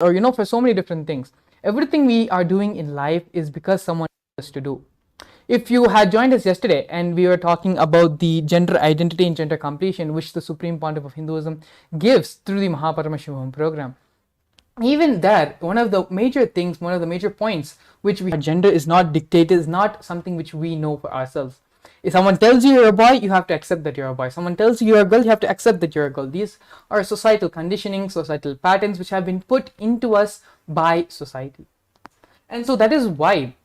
or for so many different things. Everything we are doing in life is because someone told us to do. If you had joined us yesterday and we were talking about the gender identity and gender completion, which the Supreme Pontiff of Hinduism gives through the Paramashivam program, even there, one of the major things, one of the major points which gender is not dictated, is not something which we know for ourselves. If someone tells you you're a boy, you have to accept that you're a boy. Someone tells you you're a girl, you have to accept that you're a girl. These are societal conditioning, societal patterns which have been put into us by society. And so that is why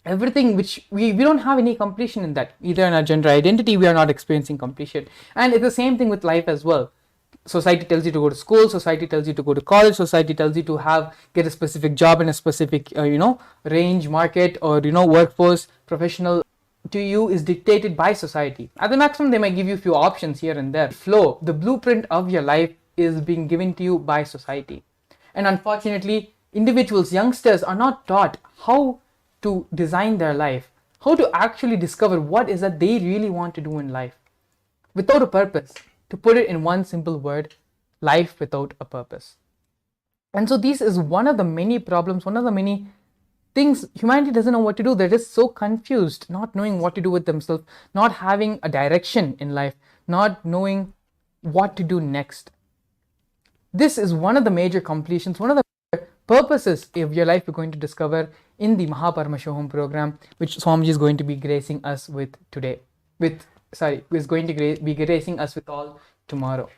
everything which we don't have any completion in that. Either in our gender identity, we are not experiencing completion. And it's the same thing with life as well. Society tells you to go to school, society tells you to go to college, society tells you to get a specific job in a specific range, market, or workforce, professional. To you is dictated by society. At the maximum, they might give you a few options here and there. Flow, the blueprint of your life is being given to you by society. And unfortunately, individuals, youngsters are not taught how to design their life, how to actually discover what is that they really want to do in life without a purpose. To put it in one simple word, life without a purpose. And so this is one of the many problems, one of the many things humanity doesn't know what to do. They're just so confused, not knowing what to do with themselves, not having a direction in life, not knowing what to do next. This is one of the major completions, one of the purposes of your life you're going to discover in the Paramashivam program, which Swamiji is going to be gracing us with today. Is going to be gracing us with all tomorrow.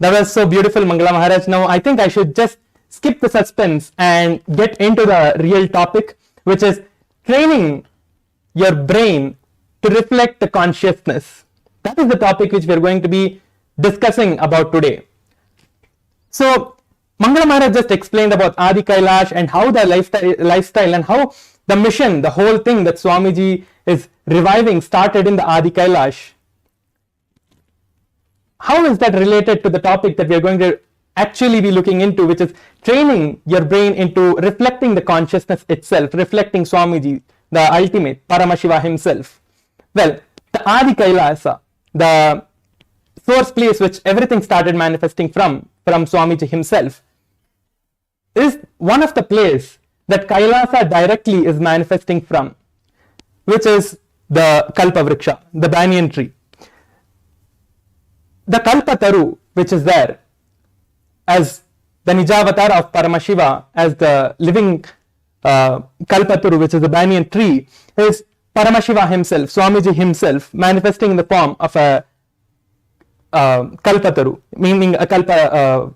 That was so beautiful, Mangala Maharaj. Now I think I should just skip the suspense and get into the real topic, which is training your brain to reflect the consciousness. That is the topic which we are going to be discussing about today. So Mangala Maharaj just explained about Adi Kailash and how the lifestyle and how the mission, the whole thing that Swamiji is reviving started in the Adi Kailash. How is that related to the topic that we are going to actually be looking into, which is training your brain into reflecting the consciousness itself, reflecting Swamiji, the ultimate, Paramashiva himself? Well, the Adi Kailasa, the source place which everything started manifesting from Swamiji himself, is one of the places that Kailasa directly is manifesting from, which is the Kalpa Vriksha, the banyan tree. The Kalpataru, which is there as the Nijavatar of Paramashiva, as the living Kalpataru, which is the banyan tree, is Paramashiva himself, Swamiji himself, manifesting in the form of a Kalpataru, meaning a Kalpa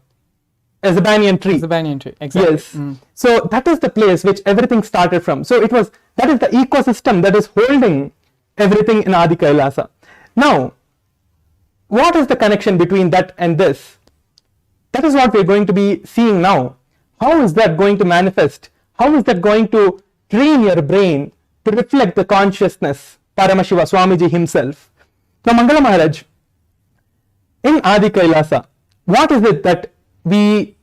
as a banyan tree. It's a banyan tree, exactly. Yes. So that is the place which everything started from. So that is the ecosystem that is holding everything in Adi Kailasa. Now, what is the connection between that and this? That is what we are going to be seeing now. How is that going to manifest? How is that going to train your brain to reflect the consciousness, Paramashiva, Swamiji himself? Now, Mangala Maharaj, in Adi Kailasa, what is it that we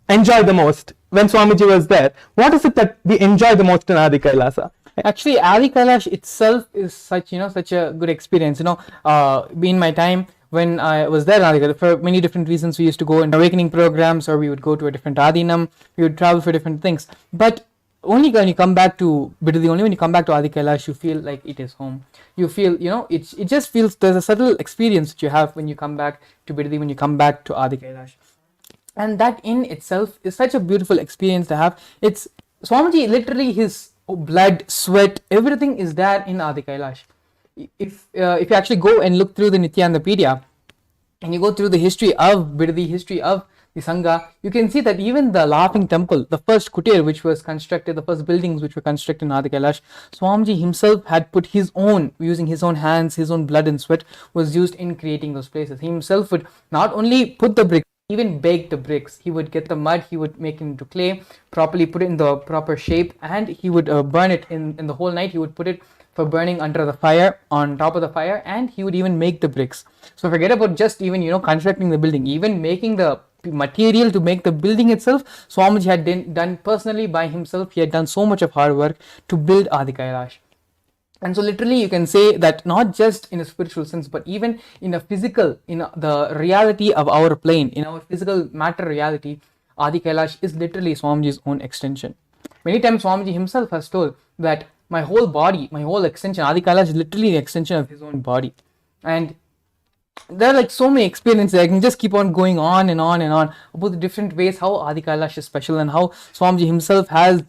enjoy the most when Swamiji was there? What is it that we enjoy the most in Adi Kailasa? Actually, Adi Kailash itself is such a good experience. In my time when I was there in Adi Kailash, for many different reasons, we used to go in awakening programs, or we would go to a different Adinam, we would travel for different things. But only when you come back to Bidadi, only when you come back to Adi Kailash, you feel like it is home. You feel, it just feels, there's a subtle experience that you have when you come back to Bidadi, when you come back to Adi Kailash. And that in itself is such a beautiful experience to have. It's Swamiji, literally his blood, sweat, everything is there in Adi Kailash. If you actually go and look through the Nithyananda, and you go through the history of Bidadi, history of the Sangha, you can see that even the laughing temple, the first kutir which was constructed, the first buildings which were constructed in Adi Kailash, Swamiji himself had put his own, using his own hands, his own blood and sweat was used in creating those places. He himself would not only put the bricks, even bake the bricks. He would get the mud, he would make it into clay, properly put it in the proper shape, and he would burn it in the whole night. He would put it for burning under the fire, on top of the fire, and he would even make the bricks. So forget about just even constructing the building, even making the material to make the building itself, Swamiji had done personally by himself. He had done so much of hard work to build Adi Kailash. And so literally you can say that not just in a spiritual sense, but even in a physical, in the reality of our plane, in our physical matter reality, Adi Kailash is literally Swamiji's own extension. Many times Swamiji himself has told that my whole body, my whole extension, Adi Kailash is literally the extension of his own body. And there are like so many experiences. I can just keep on going on and on and on about the different ways how Adi Kailash is special and how Swamiji himself has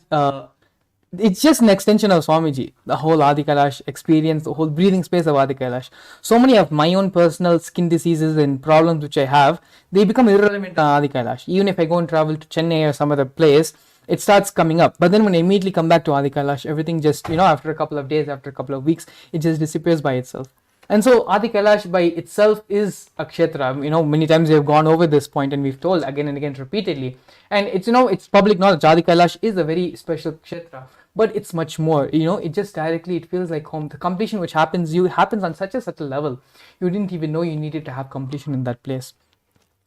it's just an extension of Swamiji, the whole Adi Kailash experience, the whole breathing space of Adi Kailash. So many of my own personal skin diseases and problems which I have, they become irrelevant on Adi Kailash. Even if I go and travel to Chennai or some other place, it starts coming up. But then when I immediately come back to Adi Kailash, everything just, after a couple of days, after a couple of weeks, it just disappears by itself. And so Adi Kailash by itself is a kshetra. Many times we have gone over this point and we've told again and again repeatedly. And it's public knowledge. Adi Kailash is a very special kshetra. But it's much more, it just directly, it feels like home. The completion which happens on such a level, you didn't even know you needed to have completion in that place.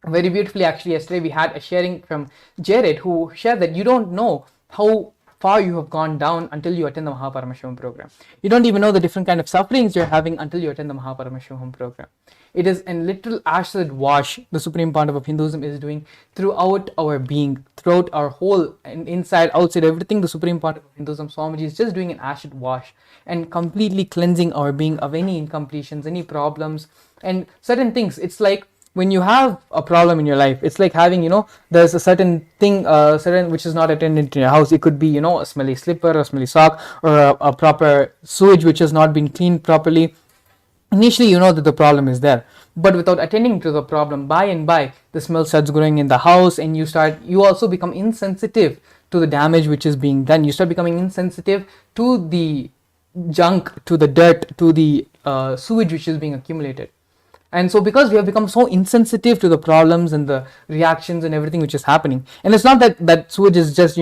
Very beautifully, actually, yesterday we had a sharing from Jared, who shared that you don't know how far you have gone down until you attend the Paramashivam program. You don't even know the different kind of sufferings you're having until you attend the Paramashivam program. It is a literal acid wash the Supreme Pontiff of Hinduism is doing throughout our being, throughout our whole, and inside, outside, everything. The Supreme Pontiff of Hinduism, Swamiji, is just doing an acid wash and completely cleansing our being of any incompletions, any problems, and certain things. It's like when you have a problem in your life, it's like having, there's a certain thing, which is not attended to your house. It could be, a smelly slipper, a smelly sock, or a proper sewage which has not been cleaned properly. Initially, you know that the problem is there, but without attending to the problem, by and by, the smell starts growing in the house, and you also become insensitive to the damage which is being done. You start becoming insensitive to the junk, to the dirt, to the sewage which is being accumulated. And so because we have become so insensitive to the problems and the reactions and everything which is happening, and it's not that sewage is just,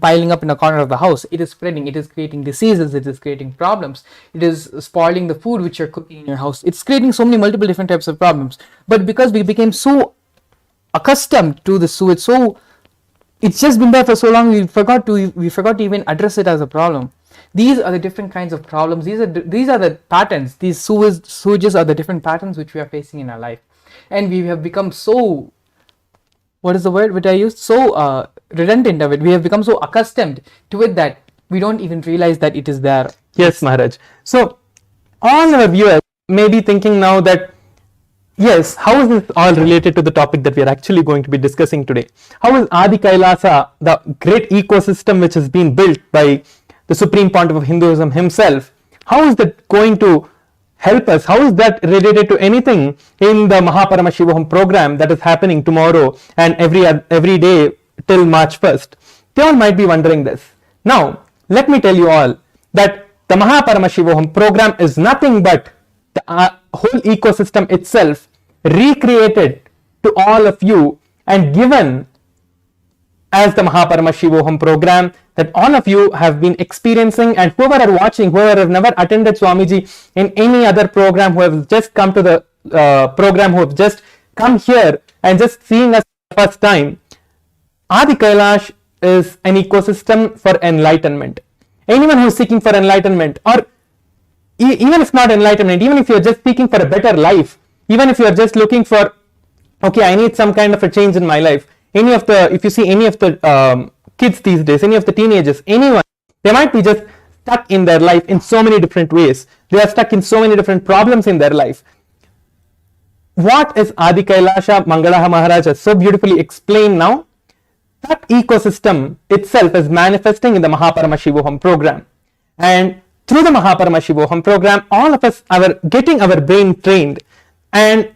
piling up in a corner of the house. It is spreading, it is creating diseases, it is creating problems, it is spoiling the food which you're cooking in your house. It's creating so many multiple different types of problems. But because we became so accustomed to the sewage, so it's just been there for so long, we forgot to even address it as a problem. These are the different kinds of problems. These are the patterns. These sewages are the different patterns which we are facing in our life, and we have become so, what is the word which I used? So redundant of it. We have become so accustomed to it that we don't even realize that it is there. Yes, Maharaj. So all our viewers may be thinking now that, yes, how is this all related to the topic that we are actually going to be discussing today? How is Adi Kailasa, the great ecosystem which has been built by the Supreme Pontiff of Hinduism himself, how is that going to help us? How is that related to anything in the Paramashivam program that is happening tomorrow and every day till March 1st? They all might be wondering this. Now, let me tell you all that the Paramashivam program is nothing but the whole ecosystem itself recreated to all of you and given as the Paramashivam program that all of you have been experiencing, and whoever are watching, whoever have never attended Swamiji in any other program, who have just come to the program, who have just come here and just seeing us for the first time, Adi Kailash is an ecosystem for enlightenment. Anyone who is seeking for enlightenment, or even if not enlightenment, even if you are just seeking for a better life, even if you are just looking for, okay, I need some kind of a change in my life. If you see any of the kids these days, any of the teenagers, anyone, they might be just stuck in their life in so many different ways. They are stuck in so many different problems in their life. What is Adi Kailasha? Mangalaha Maharaj has so beautifully explained now. That ecosystem itself is manifesting in the Paramashivam program. And through the Paramashivam program, all of us are getting our brain trained. And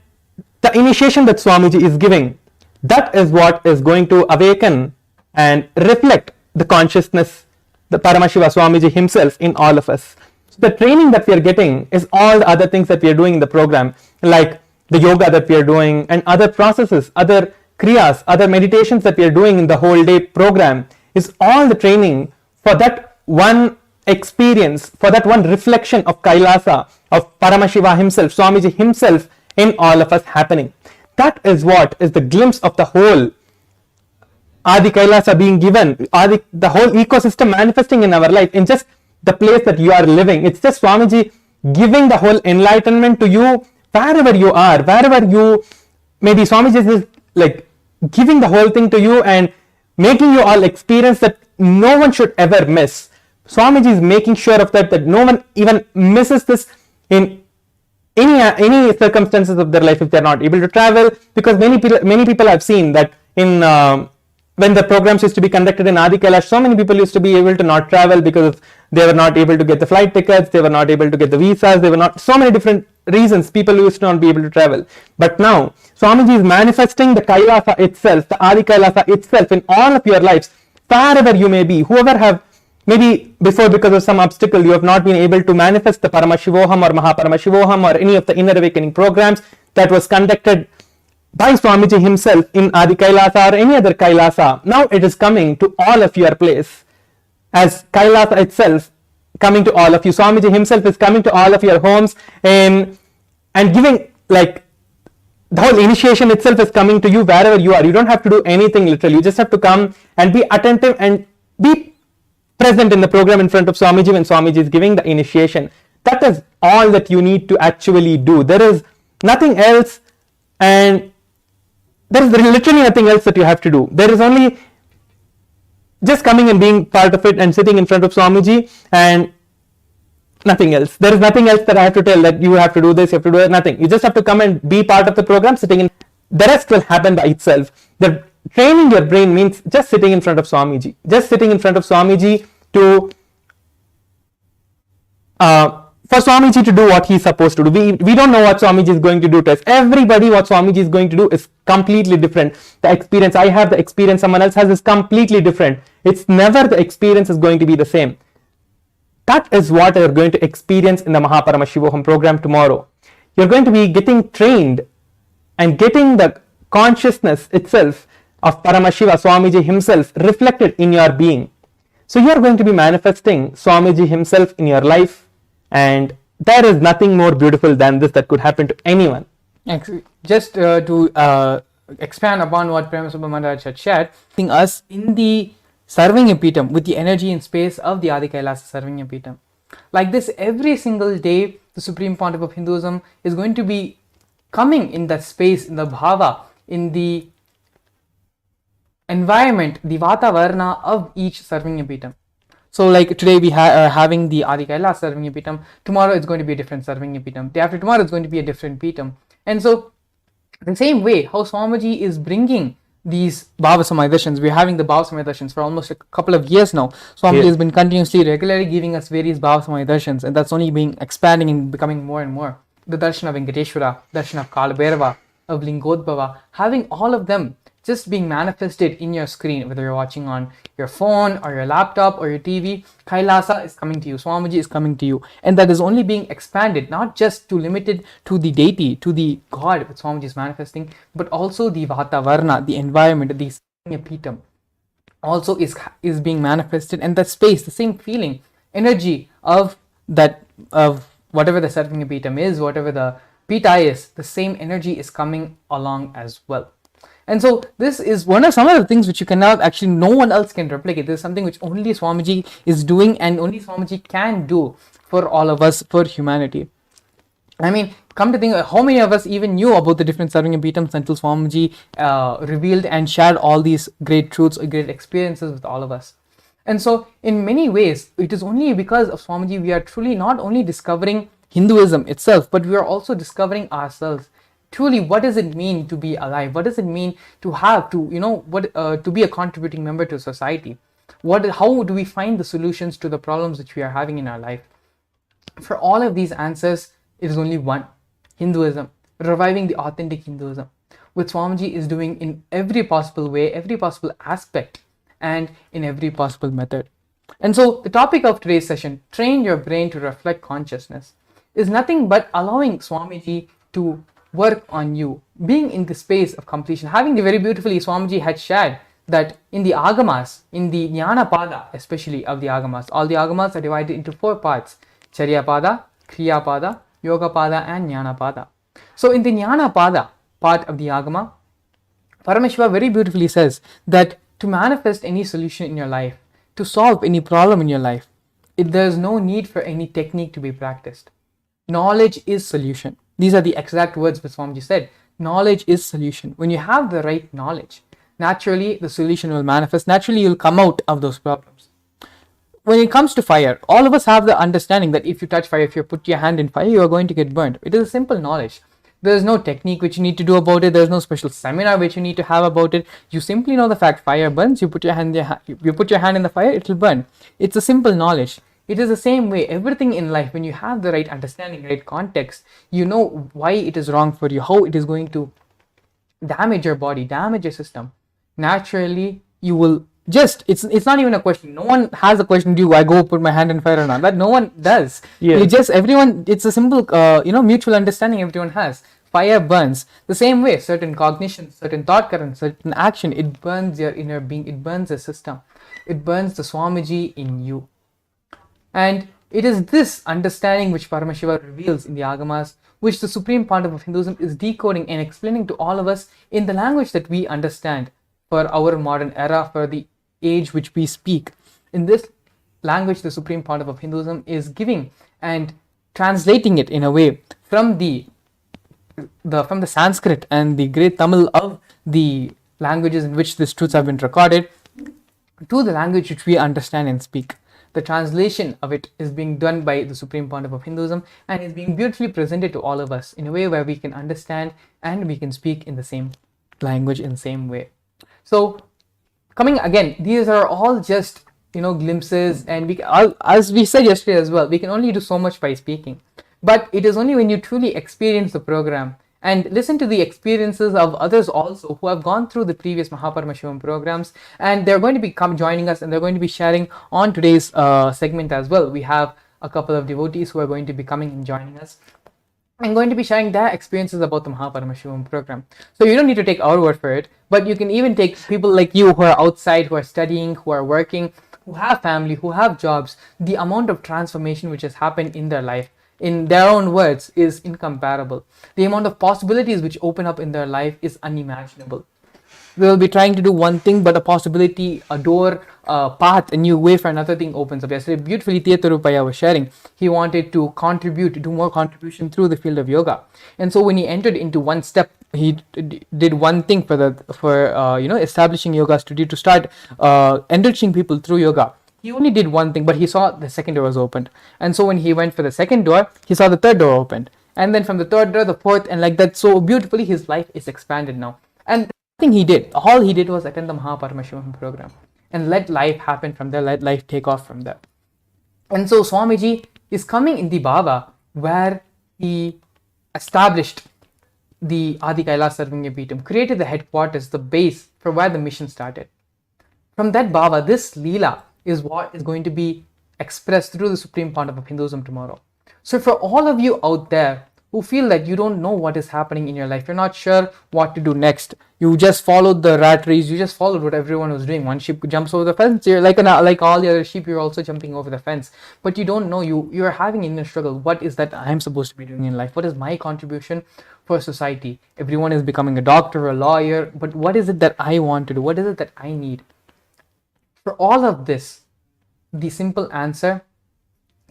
the initiation that Swamiji is giving, that is what is going to awaken and reflect the consciousness, the Paramashiva Swamiji himself in all of us. So the training that we are getting is all the other things that we are doing in the program, like the yoga that we are doing and other processes, other kriyas, other meditations that we are doing in the whole day program, is all the training for that one experience, for that one reflection of Kailasa, of Paramashiva himself, Swamiji himself in all of us happening. That is what is the glimpse of the whole Adi Kailasa being given, the whole ecosystem manifesting in our life, in just the place that you are living. It's just Swamiji giving the whole enlightenment to you wherever you are, wherever you, maybe Swamiji is like giving the whole thing to you and making you all experience that no one should ever miss. Swamiji is making sure of that no one even misses this in any circumstances of their life if they're not able to travel, because many people I've seen that in when the programs used to be conducted in Adi Kailash, so many people used to be able to not travel because they were not able to get the flight tickets, they were not able to get the visas, they were not, so many different reasons people used to not be able to travel. But now Swamiji is manifesting the Kailasa itself, the Adi Kailasa itself in all of your lives, wherever you may be. Whoever have maybe before, because of some obstacle, you have not been able to manifest the Paramashivoham or Mahaparamashivoham or any of the inner awakening programs that was conducted by Swamiji himself in Adi Kailasa or any other Kailasa. Now it is coming to all of your place as Kailasa itself coming to all of you. Swamiji himself is coming to all of your homes and giving, like, the whole initiation itself is coming to you wherever you are. You don't have to do anything literally. You just have to come and be attentive and be present in the program in front of Swamiji when Swamiji is giving the initiation. That is all that you need to actually do. There is nothing else, and there is literally nothing else that you have to do. There is only just coming and being part of it and sitting in front of Swamiji and nothing else. There is nothing else that I have to tell that you have to do this, you have to do that, nothing. You just have to come and be part of the program, sitting in. The rest will happen by itself. The training your brain means just sitting in front of Swamiji. Just sitting in front of Swamiji to for Swamiji to do what he's supposed to do. We don't know what Swamiji is going to do to us. Everybody, what Swamiji is going to do is completely different. The experience I have, the experience someone else has is completely different. It's never the experience is going to be the same. That is what you're going to experience in the Mahaparamashivoham program tomorrow. You're going to be getting trained and getting the consciousness itself of Paramashiva, Swamiji himself, reflected in your being. So you're going to be manifesting Swamiji himself in your life, and there is nothing more beautiful than this that could happen to anyone. Just to expand upon what Paramashivam Maharaj had shared, us in the Sarvanya Pitam with the energy and space of the Adi Kailasa Sarvanya Pitam. Like this, every single day, the Supreme Pontiff of Hinduism is going to be coming in that space, in the bhava, in the environment, the Vatavarna of each Sarvanya Pitam. So like today we are having the Adi Kailasa Sarvanya Pitam, tomorrow it's going to be a different Sarvanya Pitam, day after tomorrow it's going to be a different Pitam. And so the same way how Swamiji is bringing these Bhava Samaya Darshans, we're having the Bhava Samaya Darshans for almost a couple of years now. Swamiji has been continuously, regularly giving us various Bhava Samaya Darshans, and that's only being expanding and becoming more and more. The Darshan of Venkateshwara, Darshan of Kalabhairava, of Lingodbhava, having all of them just being manifested in your screen, whether you're watching on your phone or your laptop or your TV. Kailasa is coming to you, Swamiji is coming to you, and that is only being expanded, not just to limited to the deity, to the God which Swamiji is manifesting, but also the Vatavarna, the environment, the Sarvanya Pitam also is being manifested, and that space, the same feeling, energy of that, of whatever the Sarvanya Pitam is, whatever the Pita is, the same energy is coming along as well. And so this is some of the things which you cannot actually, no one else can replicate. This is something which only Swamiji is doing, and only Swamiji can do for all of us, for humanity. I mean, come to think, how many of us even knew about the different Sarvanya Pitams until Swamiji revealed and shared all these great truths, great experiences with all of us. And so in many ways, it is only because of Swamiji we are truly not only discovering Hinduism itself, but we are also discovering ourselves. Truly, what does it mean to be alive? What does it mean to have to, to be a contributing member to society? How do we find the solutions to the problems which we are having in our life? For all of these answers, it is only one: Hinduism, reviving the authentic Hinduism, which Swamiji is doing in every possible way, every possible aspect, and in every possible method. And so the topic of today's session, train your brain to reflect consciousness, is nothing but allowing Swamiji to work on you, being in the space of completion. Having the very beautifully, Swamiji had shared that in the Agamas, in the Jnana Pada, especially of the Agamas, all the Agamas are divided into 4 parts: Charya Pada, Kriya Pada, Yoga Pada, and Jnana Pada. So in the Jnana Pada part of the Agama, Paramashiva very beautifully says that to manifest any solution in your life, to solve any problem in your life, there is no need for any technique to be practiced. Knowledge is solution. These are the exact words that Swamiji said. Knowledge is solution. When you have the right knowledge, naturally the solution will manifest. Naturally, you'll come out of those problems. When it comes to fire, all of us have the understanding that if you touch fire, if you put your hand in fire, you are going to get burned. It is a simple knowledge. There is no technique which you need to do about it. There is no special seminar which you need to have about it. You simply know the fact fire burns. You put your hand in the fire, it will burn. It's a simple knowledge. It is the same way. Everything in life, when you have the right understanding, right context, you know why it is wrong for you, how it is going to damage your body, damage your system. Naturally, you will just, it's not even a question. No one has a question, do I go put my hand in fire or not? That no one does. Yes. You just, everyone, it's a simple mutual understanding everyone has. Fire burns. The same way, certain cognition, certain thought current, certain action, it burns your inner being, it burns the system, it burns the Swamiji in you. And it is this understanding which Paramashiva reveals in the Agamas, which the Supreme Pontiff of Hinduism is decoding and explaining to all of us in the language that we understand for our modern era, for the age which we speak. In this language, the Supreme Pontiff of Hinduism is giving and translating it in a way from the Sanskrit and the great Tamil of the languages in which these truths have been recorded to the language which we understand and speak. The translation of it is being done by the Supreme Pontiff of Hinduism and is being beautifully presented to all of us in a way where we can understand and we can speak in the same language in the same way. So coming again, these are all just glimpses, and as we said yesterday as well, we can only do so much by speaking. But it is only when you truly experience the program and listen to the experiences of others also who have gone through the previous Paramashivam programs, and they're going to be joining us, and they're going to be sharing on today's segment as well. We have a couple of devotees who are going to be coming and joining us and going to be sharing their experiences about the Paramashivam program. So you don't need to take our word for it, but you can even take people like you who are outside, who are studying, who are working, who have family, who have jobs. The amount of transformation which has happened in their life, in their own words, is incomparable. The amount of possibilities which open up in their life is unimaginable. They will be trying to do one thing, but a possibility, a door, a path, a new way for another thing opens up. Yesterday, beautifully, Tirupaya was sharing. He wanted to contribute, do more contribution through the field of yoga. And so when he entered into one step, he did one thing for establishing yoga studio, to start enriching people through yoga. He only did one thing, but he saw the second door was opened. And so when he went for the second door, he saw the third door opened. And then from the third door, the fourth, and like that, so beautifully, his life is expanded now. And nothing he did, all he did was attend the Paramashivam program and let life happen from there, let life take off from there. And so Swamiji is coming in the Bhava where he established the Adi Kailasa Sarvanya Peetham, created the headquarters, the base for where the mission started. From that Bhava, this Leela is what is going to be expressed through the Supreme Pontiff of Hinduism tomorrow. So for all of you out there who feel that you don't know what is happening in your life, you're not sure what to do next, you just followed the rat race, you just followed what everyone was doing. One sheep jumps over the fence, you're like all the other sheep, you're also jumping over the fence, but you don't know, you're having an inner struggle. What is that I'm supposed to be doing in life? What is my contribution for society? Everyone is becoming a doctor, a lawyer, but what is it that I want to do? What is it that I need? For all of this, the simple answer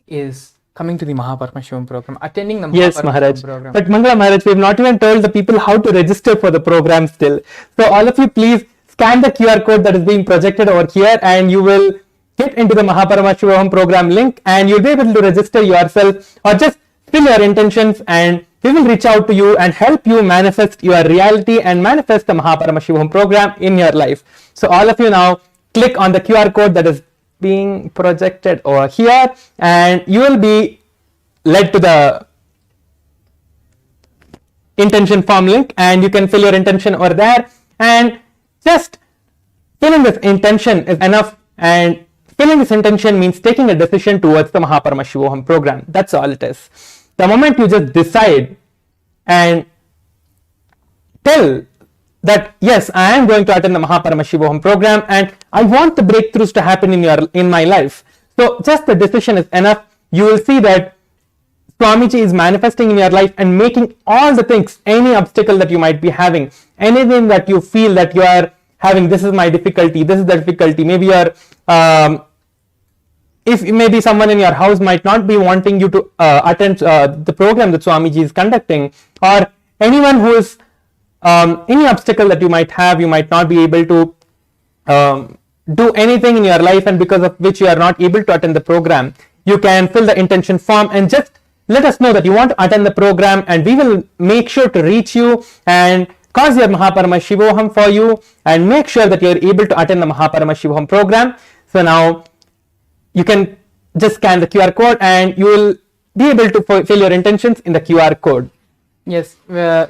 is coming to the Paramashivam program, attending the Paramashivam program. But Mangala Maharaj, we have not even told the people how to register for the program still. So all of you, please scan the QR code that is being projected over here, and you will get into the Paramashivam program link, and you'll be able to register yourself, or just fill your intentions, and we will reach out to you and help you manifest your reality and manifest the Paramashivam program in your life. So all of you now click on the QR code that is being projected over here, and you will be led to the intention form link, and you can fill your intention over there, and just filling this intention is enough. And filling this intention means taking a decision towards the Paramashivam program. That's all it is. The moment you just decide and tell that yes, I am going to attend the Paramashivam program, and I want the breakthroughs to happen in my life. So just the decision is enough. You will see that Swamiji is manifesting in your life and making all the things, any obstacle that you might be having, anything that you feel that you are having, this is my difficulty, this is the difficulty. Maybe you're if maybe someone in your house might not be wanting you to attend the program that Swamiji is conducting, or anyone who is any obstacle that you might have, you might not be able to do anything in your life, and because of which you are not able to attend the program, you can fill the intention form and just let us know that you want to attend the program, and we will make sure to reach you and cause your Paramashivam for you and make sure that you are able to attend the Paramashivam program. So now you can just scan the QR code and you will be able to fill your intentions in the QR code. Yes,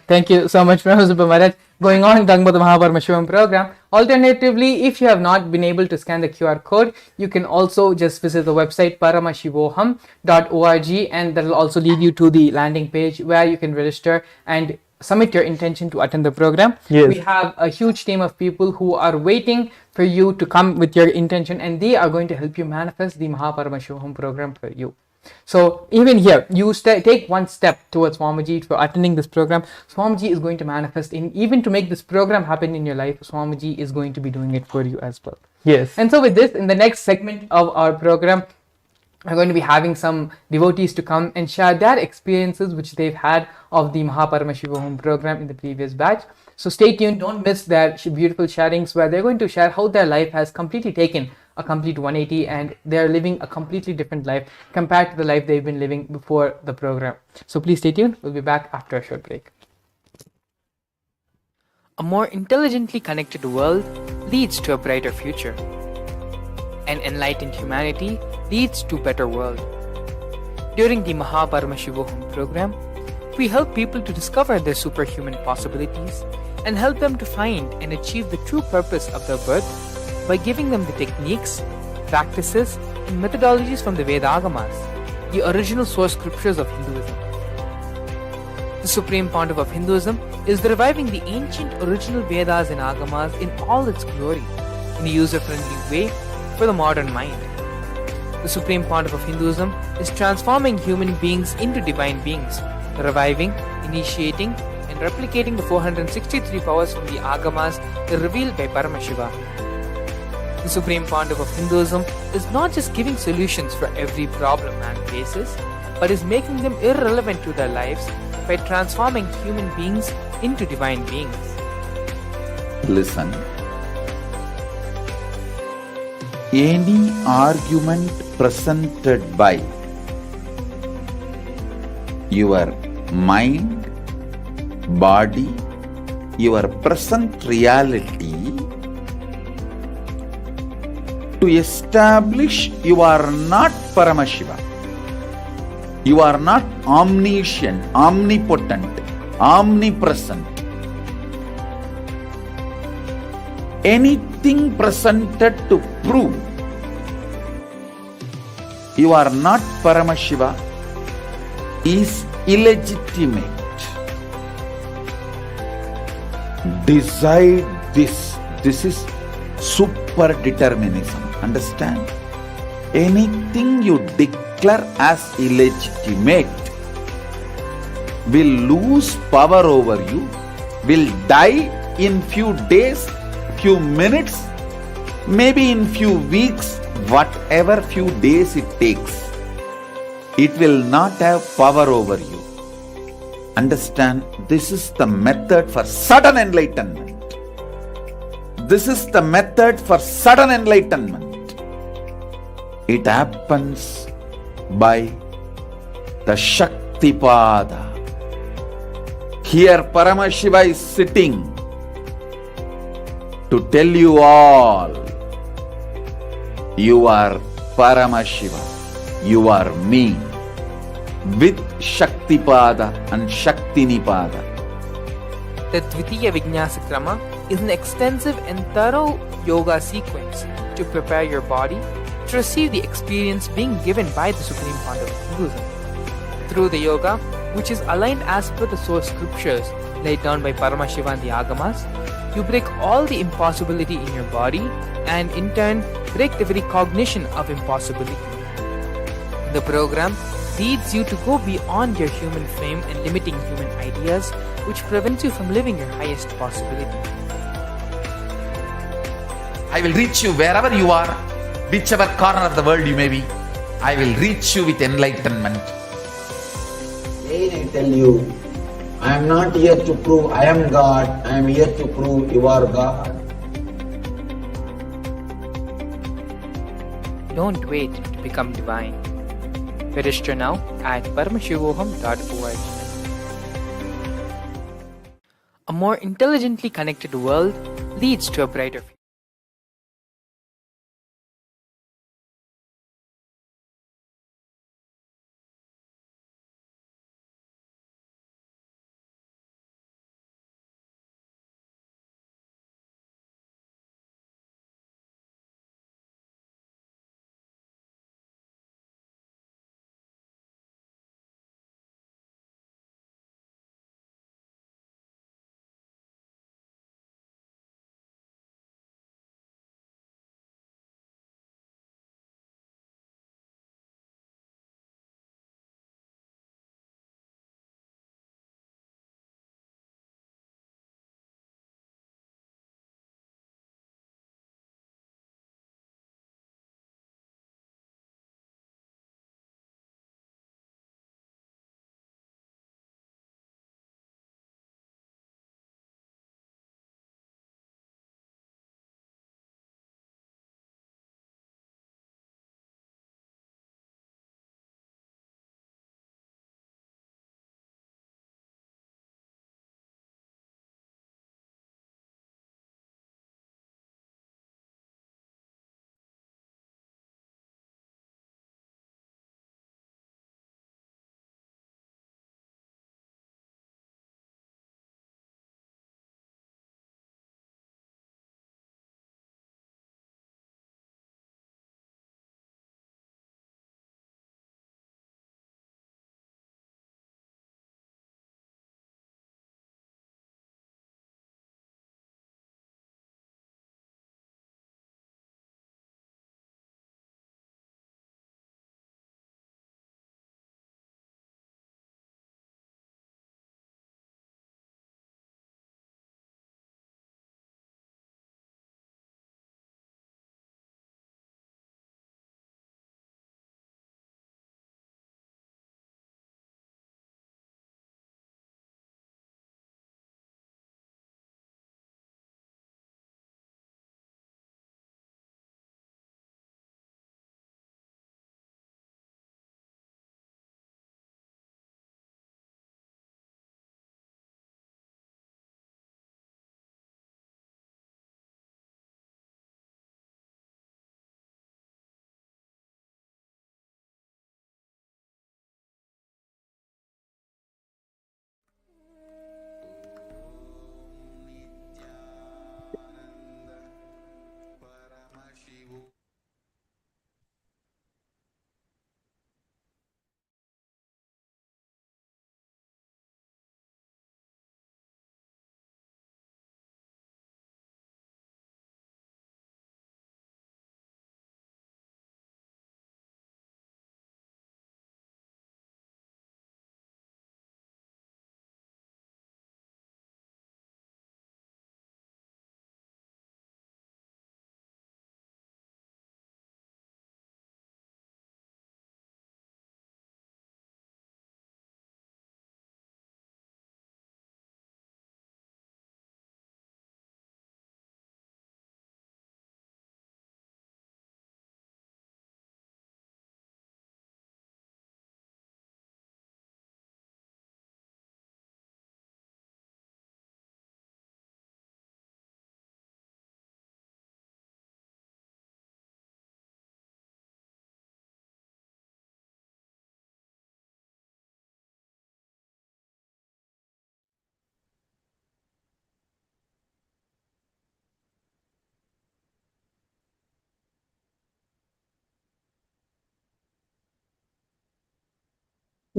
thank you so much, Professor Maharaj. Going on, talking about the Paramashivam program. Alternatively, if you have not been able to scan the QR code, you can also just visit the website paramashivoham.org, and that will also lead you to the landing page where you can register and submit your intention to attend the program. Yes. We have a huge team of people who are waiting for you to come with your intention, and they are going to help you manifest the Paramashivam program for you. So even here, you take one step towards Swamiji for attending this program. Swamiji is going to manifest in, even to make this program happen in your life, Swamiji is going to be doing it for you as well. Yes. And so with this, in the next segment of our program, we're going to be having some devotees to come and share their experiences which they've had of the Paramashivam program in the previous batch. So stay tuned, don't miss their beautiful sharings where they're going to share how their life has completely taken a complete 180 and they're living a completely different life compared to the life they've been living before the program. So please stay tuned, we'll be back after a short break. A more intelligently connected world leads to a brighter future. An enlightened humanity leads to a better world. During the Paramashivam program, we help people to discover their superhuman possibilities and help them to find and achieve the true purpose of their birth by giving them the techniques, practices, and methodologies from the Vedagamas, the original source scriptures of Hinduism. The Supreme Pontiff of Hinduism is reviving the ancient original Vedas and Agamas in all its glory, in a user-friendly way for the modern mind. The Supreme Pontiff of Hinduism is transforming human beings into divine beings, reviving, initiating, and replicating the 463 powers from the Agamas revealed by Paramashiva. The Supreme Pontiff of Hinduism is not just giving solutions for every problem man faces, but is making them irrelevant to their lives by transforming human beings into divine beings. Listen. Any argument presented by your mind, body, your present reality to establish you are not Paramashiva, you are not omniscient, omnipotent, omnipresent. Anything presented to prove you are not Paramashiva is illegitimate. Decide this. This is super determinism. Understand? Anything you declare as illegitimate will lose power over you, will die in few days, few minutes, maybe in few weeks, whatever few days it takes. It will not have power over you. Understand? This is the method for sudden enlightenment. This is the method for sudden enlightenment. It happens by the Shaktipada. Here Paramashiva is sitting to tell you all, you are Paramashiva, you are me, with Shaktipada and Shaktinipada. The Dvitiya Vijnasa Krama is an extensive and thorough yoga sequence to prepare your body to receive the experience being given by the Supreme Pontiff of Hinduism. Through the yoga, which is aligned as per the source scriptures laid down by Paramashiva and the Agamas, you break all the impossibility in your body and in turn break the very cognition of impossibility. The program leads you to go beyond your human frame and limiting human ideas, which prevents you from living your highest possibility. I will reach you wherever you are, whichever corner of the world you may be. I will reach you with enlightenment. Again I tell you, I am not here to prove I am God, I am here to prove you are God. Don't wait to become divine. Register now at paramashivoham.org. A more intelligently connected world leads to a brighter future.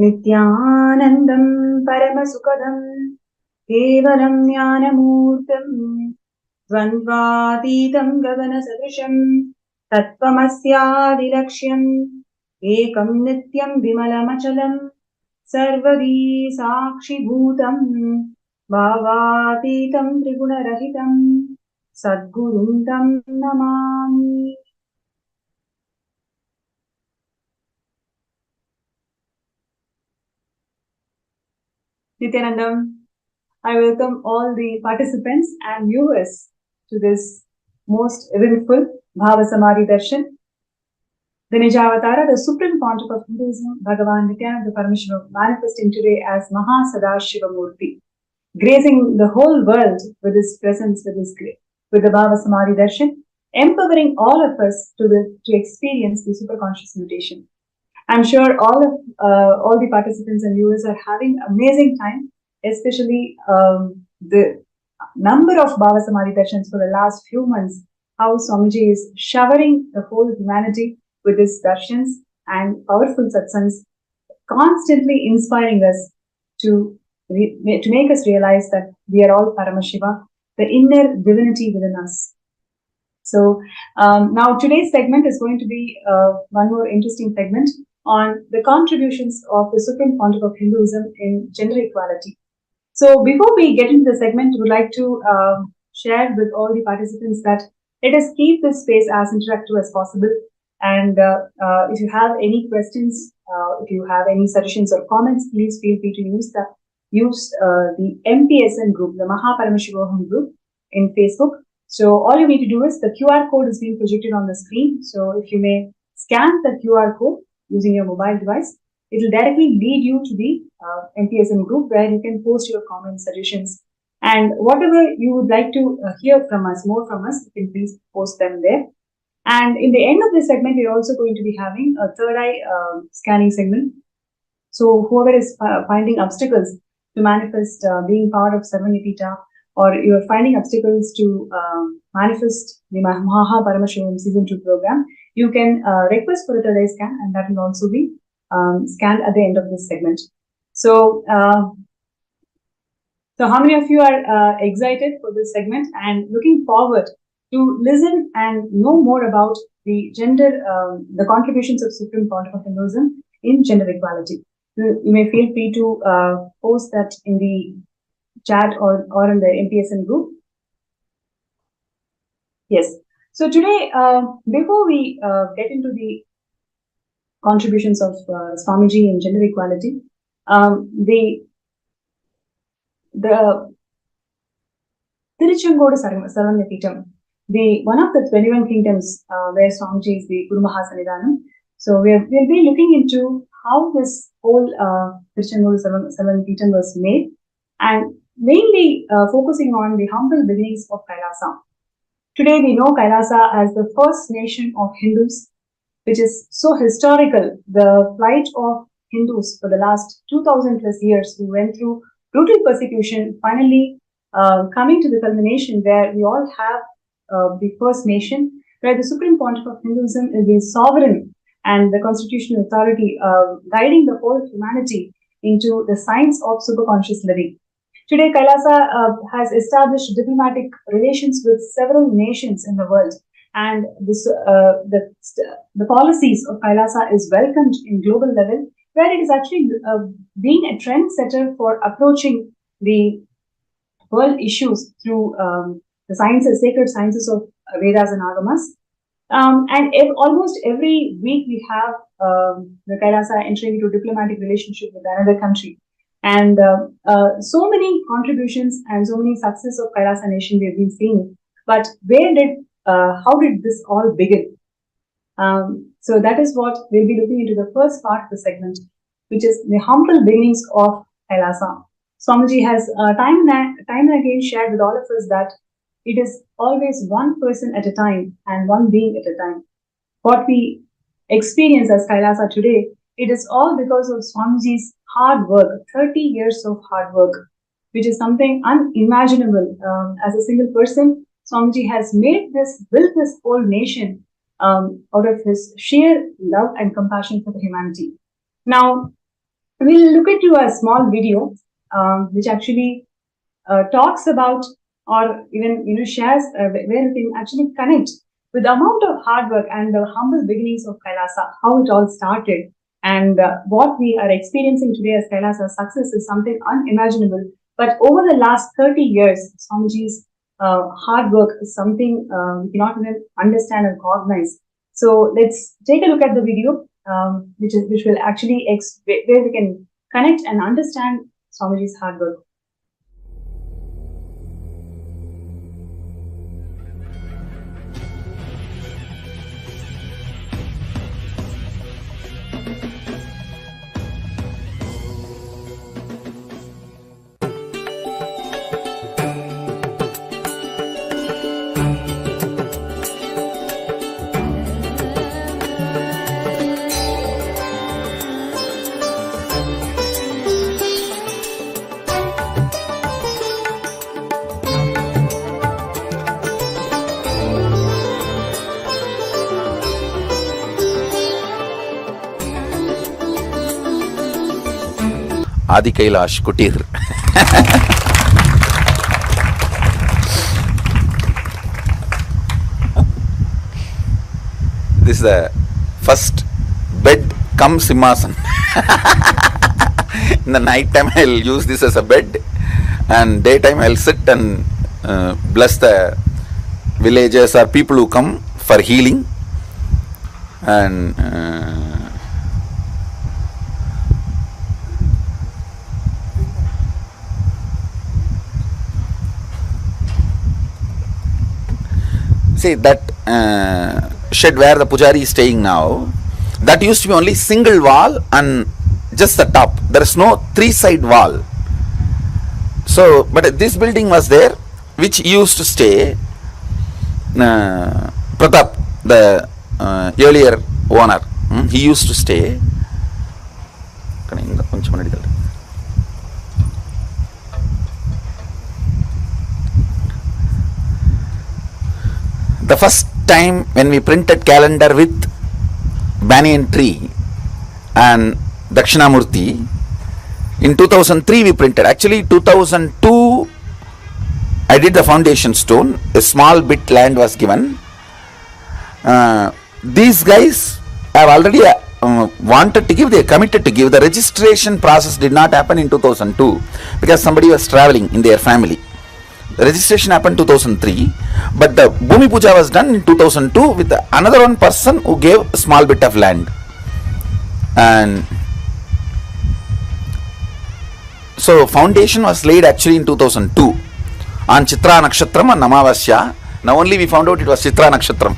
नित्यानन्दं परमसुखदं केवलं ज्ञानमूर्तं द्वन्द्वातीतं गगनसदृशं तत्त्वमस्यादिलक्ष्यम् एकं नित्यं विमलमचलं सर्वदी साक्षिभूतं भावातीतं त्रिगुणरहितं सद्गुरुं तं Namami. Nithyananda. I welcome all the participants and viewers to this most eventful Bhava Samadhi Darshan. The Nijavatara, the supreme pontiff of Hinduism, Bhagavan Nithyananda Paramashivam, manifesting today as Maha Sadashiva Murti, gracing the whole world with his presence, with the Bhava Samadhi Darshan, empowering all of us to experience the superconscious mutation. I'm sure all the participants and viewers are having amazing time, especially the number of Bhava Samadhi Darshans for the last few months, how Swamiji is showering the whole humanity with his darshans and powerful satsangs, constantly inspiring us to make us realize that we are all Paramashiva, the inner divinity within us. So now today's segment is going to be one more interesting segment on the contributions of the Supreme Pontiff of Hinduism in gender equality. So before we get into the segment, we would like to share with all the participants that let us keep this space as interactive as possible. And if you have any questions, if you have any suggestions or comments, please feel free to use the MPSN group, the Paramashivam group in Facebook. So all you need to do is the QR code is being projected on the screen. So if you may scan the QR code using your mobile device, it will directly lead you to the MPSN group where you can post your comments, suggestions, and whatever you would like to hear from us, more from us, you can please post them there. And in the end of this segment, we're also going to be having a third eye scanning segment. So whoever is finding obstacles to manifest being part of Sarvanipita, or you're finding obstacles to manifest the Maha Paramashivam Season 2 program, you can request for a third eye scan, and that will also be scanned at the end of this segment. So, so how many of you are excited for this segment and looking forward to listen and know more about the the contributions of Supreme Pontiff of Hinduism in gender equality? You may feel free to post that in the chat or in the MPSN group. Yes. So today, before we get into the contributions of Swamiji in gender equality, the Tiruchengodu Sarvanyapeetham, one of the 21 kingdoms where Swamiji is the Guru Mahasannidhanam. So we'll be looking into how this whole Tiruchengodu Sarvanyapeetham was made, and mainly focusing on the humble beginnings of Kailasa. Today we know Kailasa as the first nation of Hindus, which is so historical. The plight of Hindus for the last 2000 plus years who went through brutal persecution, finally coming to the culmination where we all have the first nation, where the Supreme Pontiff of Hinduism is the sovereign and the constitutional authority guiding the whole humanity into the science of superconscious living. Today, Kailasa has established diplomatic relations with several nations in the world, and this, the policies of Kailasa is welcomed in global level, where it is actually being a trendsetter for approaching the world issues through the sciences, sacred sciences of Vedas and Agamas. And almost every week we have the Kailasa entering into diplomatic relationship with another country. And so many contributions and so many success of Kailasa nation we have been seeing. But how did this all begin? So that is what we'll be looking into the first part of the segment, which is the humble beginnings of Kailasa. Swamiji has time and again shared with all of us that it is always one person at a time and one being at a time. What we experience as Kailasa today, it is all because of Swamiji's hard work, 30 years of hard work, which is something unimaginable. As a single person, Swamiji has built this whole nation out of his sheer love and compassion for the humanity. Now, we'll look into a small video which actually talks about, or even shares where we can actually connect with the amount of hard work and the humble beginnings of Kailasa, how it all started, and what we are experiencing today as Kailasa's success is something unimaginable. But over the last 30 years, Swamiji's hard work is something we cannot even understand or recognize. So let's take a look at the video, which will actually where we can connect and understand Swamiji's hard work. Adi Kailash Kutir. This is the first bed cum simhasan. In the night time I'll use this as a bed, and daytime I'll sit and bless the villagers or people who come for healing. And see that shed where the pujari is staying now, that used to be only single wall and just the top. There is no three-side wall. So, but this building was there, which used to stay Pratap, the earlier owner. He used to stay. The first time when we printed calendar with banyan tree and Dakshinamurti, in 2003 we printed. Actually 2002 I did the foundation stone. A small bit land was given. These guys have already wanted to give, they committed to give. The registration process did not happen in 2002 because somebody was traveling in their family. The registration happened 2003, but the Bhumi Puja was done in 2002 with another one person who gave a small bit of land. And so foundation was laid actually in 2002 on Chitra Nakshatram and Namavasya. Now only we found out it was Chitra Nakshatram.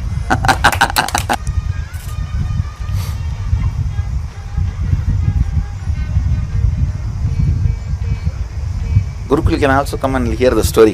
Gurukul can also come and hear the story.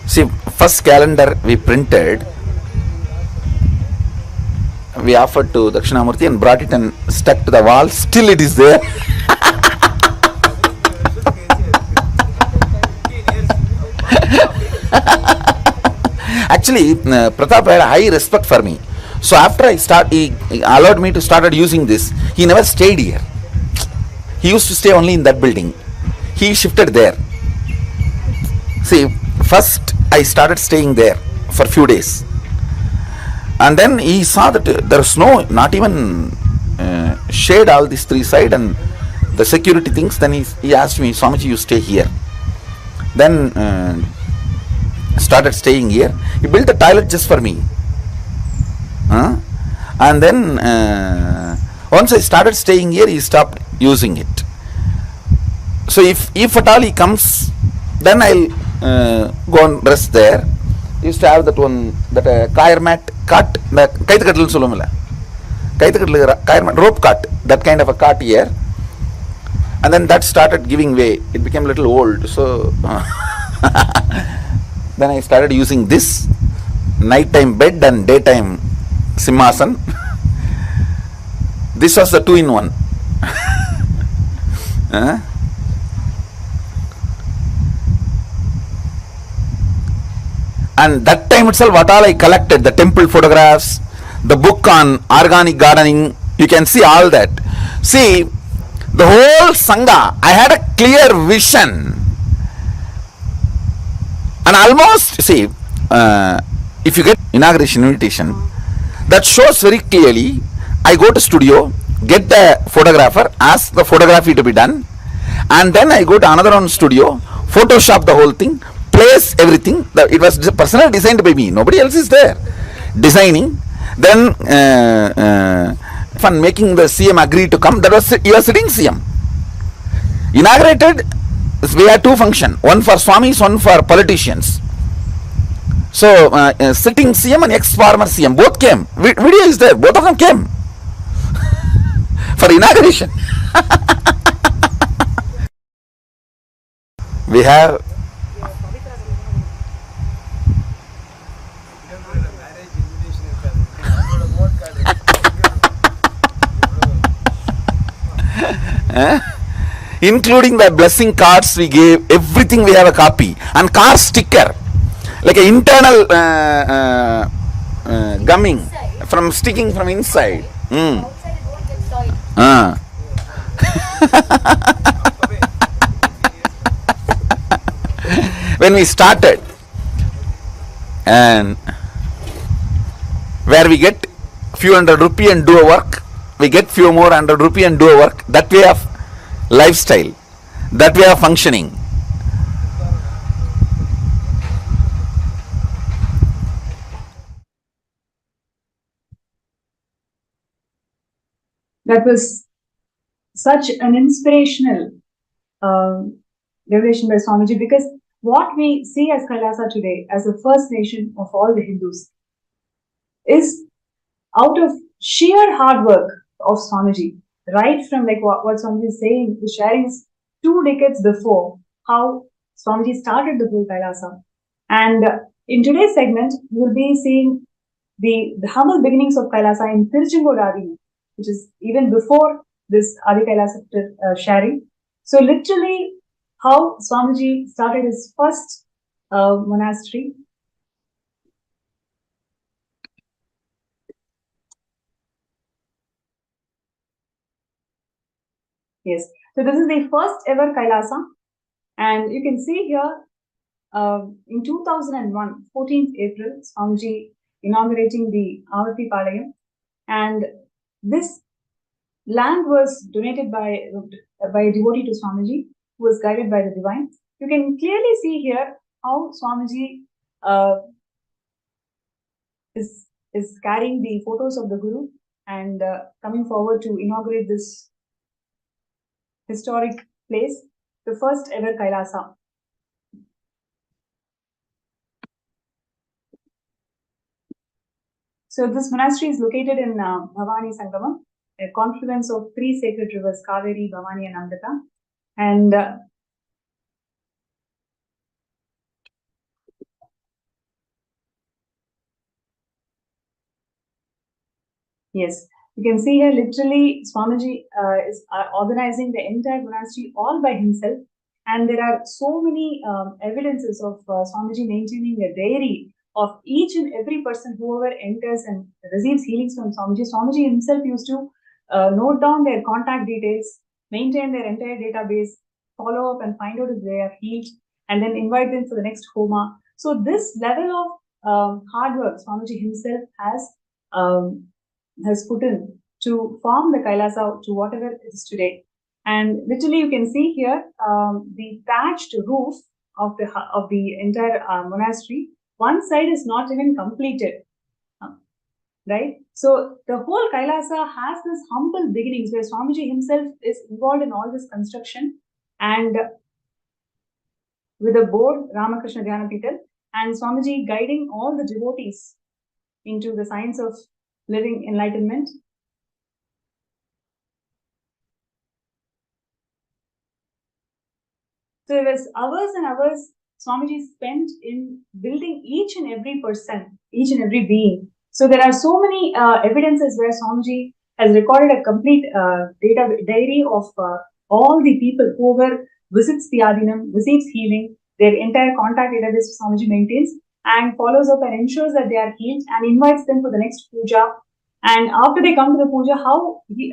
See, first calendar we printed, we offered to Dakshinamurti and brought it and stuck to the wall. Still it is there. Actually, Pratap had a high respect for me. So after he allowed me to started using this. He never stayed here. He used to stay only in that building. He shifted there. See, first I started staying there for few days, and then he saw that there was not even shade all these three side and the security things. Then he asked me, Swamiji, you stay here. Then started staying here. He built a toilet just for me, and then once I started staying here, he stopped using it. So if at all he comes, then I'll go and rest there. Used to have that one, that kayar mat cart, the kaitakatal solumala, kaitakatal kayar mat rope cart, that kind of a cart here. And then that started giving way. It became a little old. So then I started using this nighttime bed and daytime simhasan. This was the 2-in-1. And that time itself, what all I collected, the temple photographs, the book on organic gardening, you can see all that. See, the whole Sangha, I had a clear vision And almost, see, if you get inauguration invitation, that shows very clearly, I go to studio, get the photographer, ask the photography to be done, and then I go to another one studio, Photoshop the whole thing, place everything. It was personally designed by me. Nobody else is there. Designing, then fun making the CM agree to come. That was you are sitting CM. Inaugurated, we had two functions, one for Swamis, one for politicians. So sitting CM and ex-former CM both came. Video is there. Both of them came for inauguration. We have including the blessing cards we gave, everything we have a copy, and car sticker, like an internal gumming from sticking from inside. When we started, and where we get few hundred rupee and do a work, we get few more 100 rupee and do a work. That way of lifestyle, that way of functioning. That was such an inspirational revelation by Swamiji, because what we see as Kailasa today, as the first nation of all the Hindus, is out of sheer hard work of Swamiji. Right from like what Swamiji is saying, the sharings 2 decades before, how Swamiji started the whole Kailasa. And in today's segment, we will be seeing the humble beginnings of Kailasa in Tiruchengodu Adi, which is even before this Adi Kailasa sharing. So literally, how Swamiji started his first monastery. Yes, so this is the first ever Kailasa, and you can see here in 2001, 14th April, Swamiji inaugurating the Avati Palayam, and this land was donated by a devotee to Swamiji, who was guided by the divine. You can clearly see here how Swamiji is carrying the photos of the Guru and coming forward to inaugurate this historic place, the first ever Kailasa. So this monastery is located in Bhavani Sangamam, a confluence of 3 sacred rivers, Kaveri, Bhavani and Amrita. And yes, you can see here literally Swamiji is organizing the entire monastery all by himself. And there are so many evidences of Swamiji maintaining a diary of each and every person, whoever enters and receives healings from Swamiji. Swamiji himself used to note down their contact details, maintain their entire database, follow up and find out if they are healed, and then invite them for the next Homa. So this level of hard work Swamiji himself has put in to form the Kailasa to whatever it is today. And literally you can see here the thatched roof of the entire monastery. One side is not even completed, right? So the whole Kailasa has this humble beginnings where Swamiji himself is involved in all this construction, and with a board, Ramakrishna Dhyanapital, and Swamiji guiding all the devotees into the science of living enlightenment. So there was hours and hours Swamiji spent in building each and every person, each and every being. So there are so many evidences where Swamiji has recorded a complete diary of all the people whoever visits the Adinam, receives healing, their entire contact database Swamiji maintains and follows up and ensures that they are healed and invites them for the next puja. And after they come to the puja, how we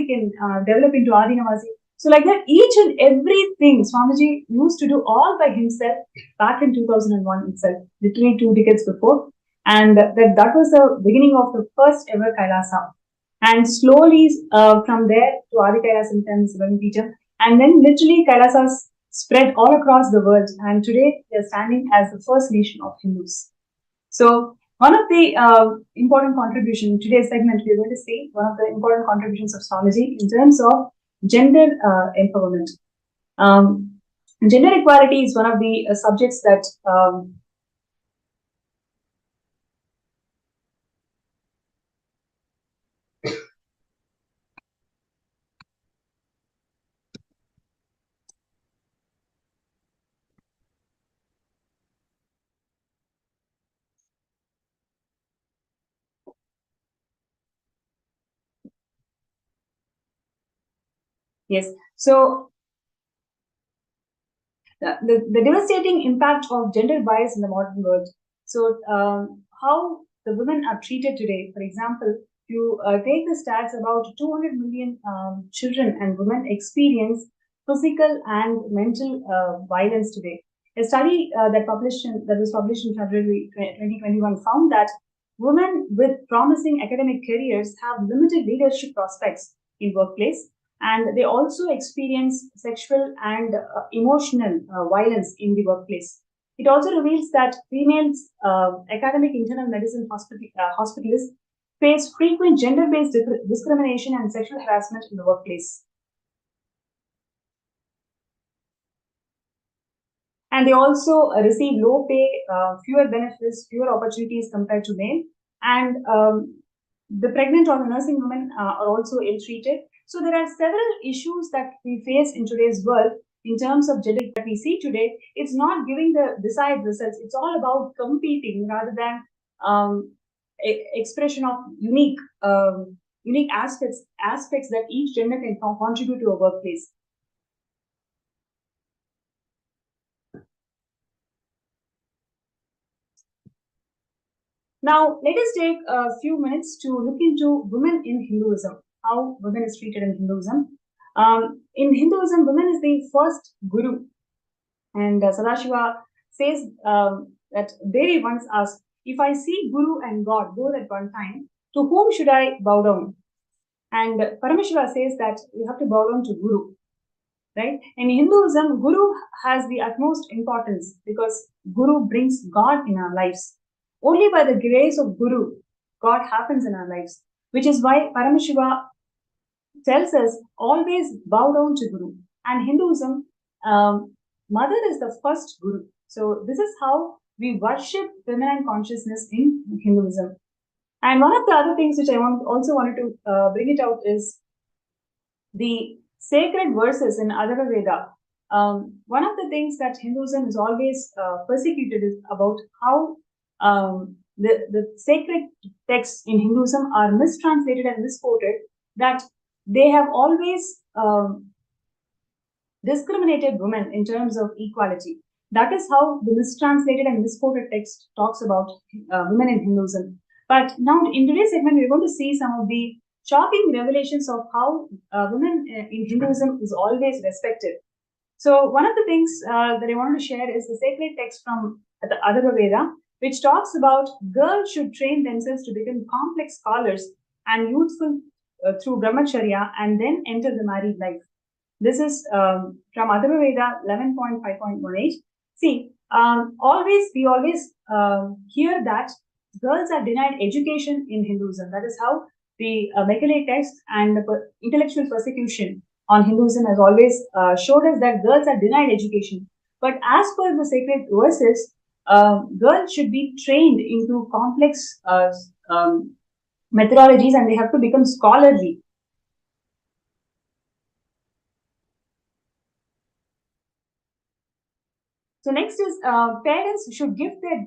can develop into Adinavasi. So like that, each and everything Swamiji used to do all by himself back in 2001 itself, literally 2 decades before. And that was the beginning of the first ever Kailasa. And slowly from there to Adi Kailasa in Sivagampeetham. And then literally Kailasas spread all across the world. And today they are standing as the first nation of Hindus. So one of the important contributions in today's segment, we're going to see one of the important contributions of Swamiji in terms of gender empowerment. Gender equality is one of the subjects that yes. So the devastating impact of gender bias in the modern world. So, how the women are treated today. For example, you take the stats, about 200 million children and women experience physical and mental violence today. A study that was published in February 2021 found that women with promising academic careers have limited leadership prospects in workplace, and they also experience sexual and emotional violence in the workplace. It also reveals that females, academic internal medicine hospitalists, face frequent gender based discrimination and sexual harassment in the workplace. And they also receive low pay, fewer benefits, fewer opportunities compared to men. And the pregnant or the nursing women are also ill treated. So there are several issues that we face in today's world in terms of gender that we see today. It's not giving the desired results. It's all about competing rather than expression of unique aspects that each gender can contribute to a workplace. Now, let us take a few minutes to look into women in Hinduism, how women is treated in Hinduism. In Hinduism, women is the first guru. And Sadashiva says that Devi once asked, if I see Guru and God both at one time, to whom should I bow down? And Paramashivam says that you have to bow down to Guru. Right? In Hinduism, Guru has the utmost importance because Guru brings God in our lives. Only by the grace of Guru, God happens in our lives, which is why Paramashiva tells us always bow down to Guru. And Hinduism, Mother is the first Guru. So this is how we worship feminine consciousness in Hinduism. And one of the other things which I also wanted to bring it out is the sacred verses in Adharva Veda. One of the things that Hinduism is always persecuted is about how the sacred texts in Hinduism are mistranslated and misquoted, that they have always discriminated women in terms of equality. That is how the mistranslated and misquoted text talks about women in Hinduism. But now in today's segment, we're going to see some of the shocking revelations of how women in Hinduism is always respected. So one of the things that I wanted to share is the sacred text from the Adharva Veda, which talks about girls should train themselves to become complex scholars and youthful through brahmacharya and then enter the married life. This is from Adharva Veda 11.5.18. See, we always hear that girls are denied education in Hinduism. That is how the Meghalaya text and the intellectual persecution on Hinduism has always showed us that girls are denied education. But as per the sacred verses, girls should be trained into complex methodologies and they have to become scholarly. So next is parents should give their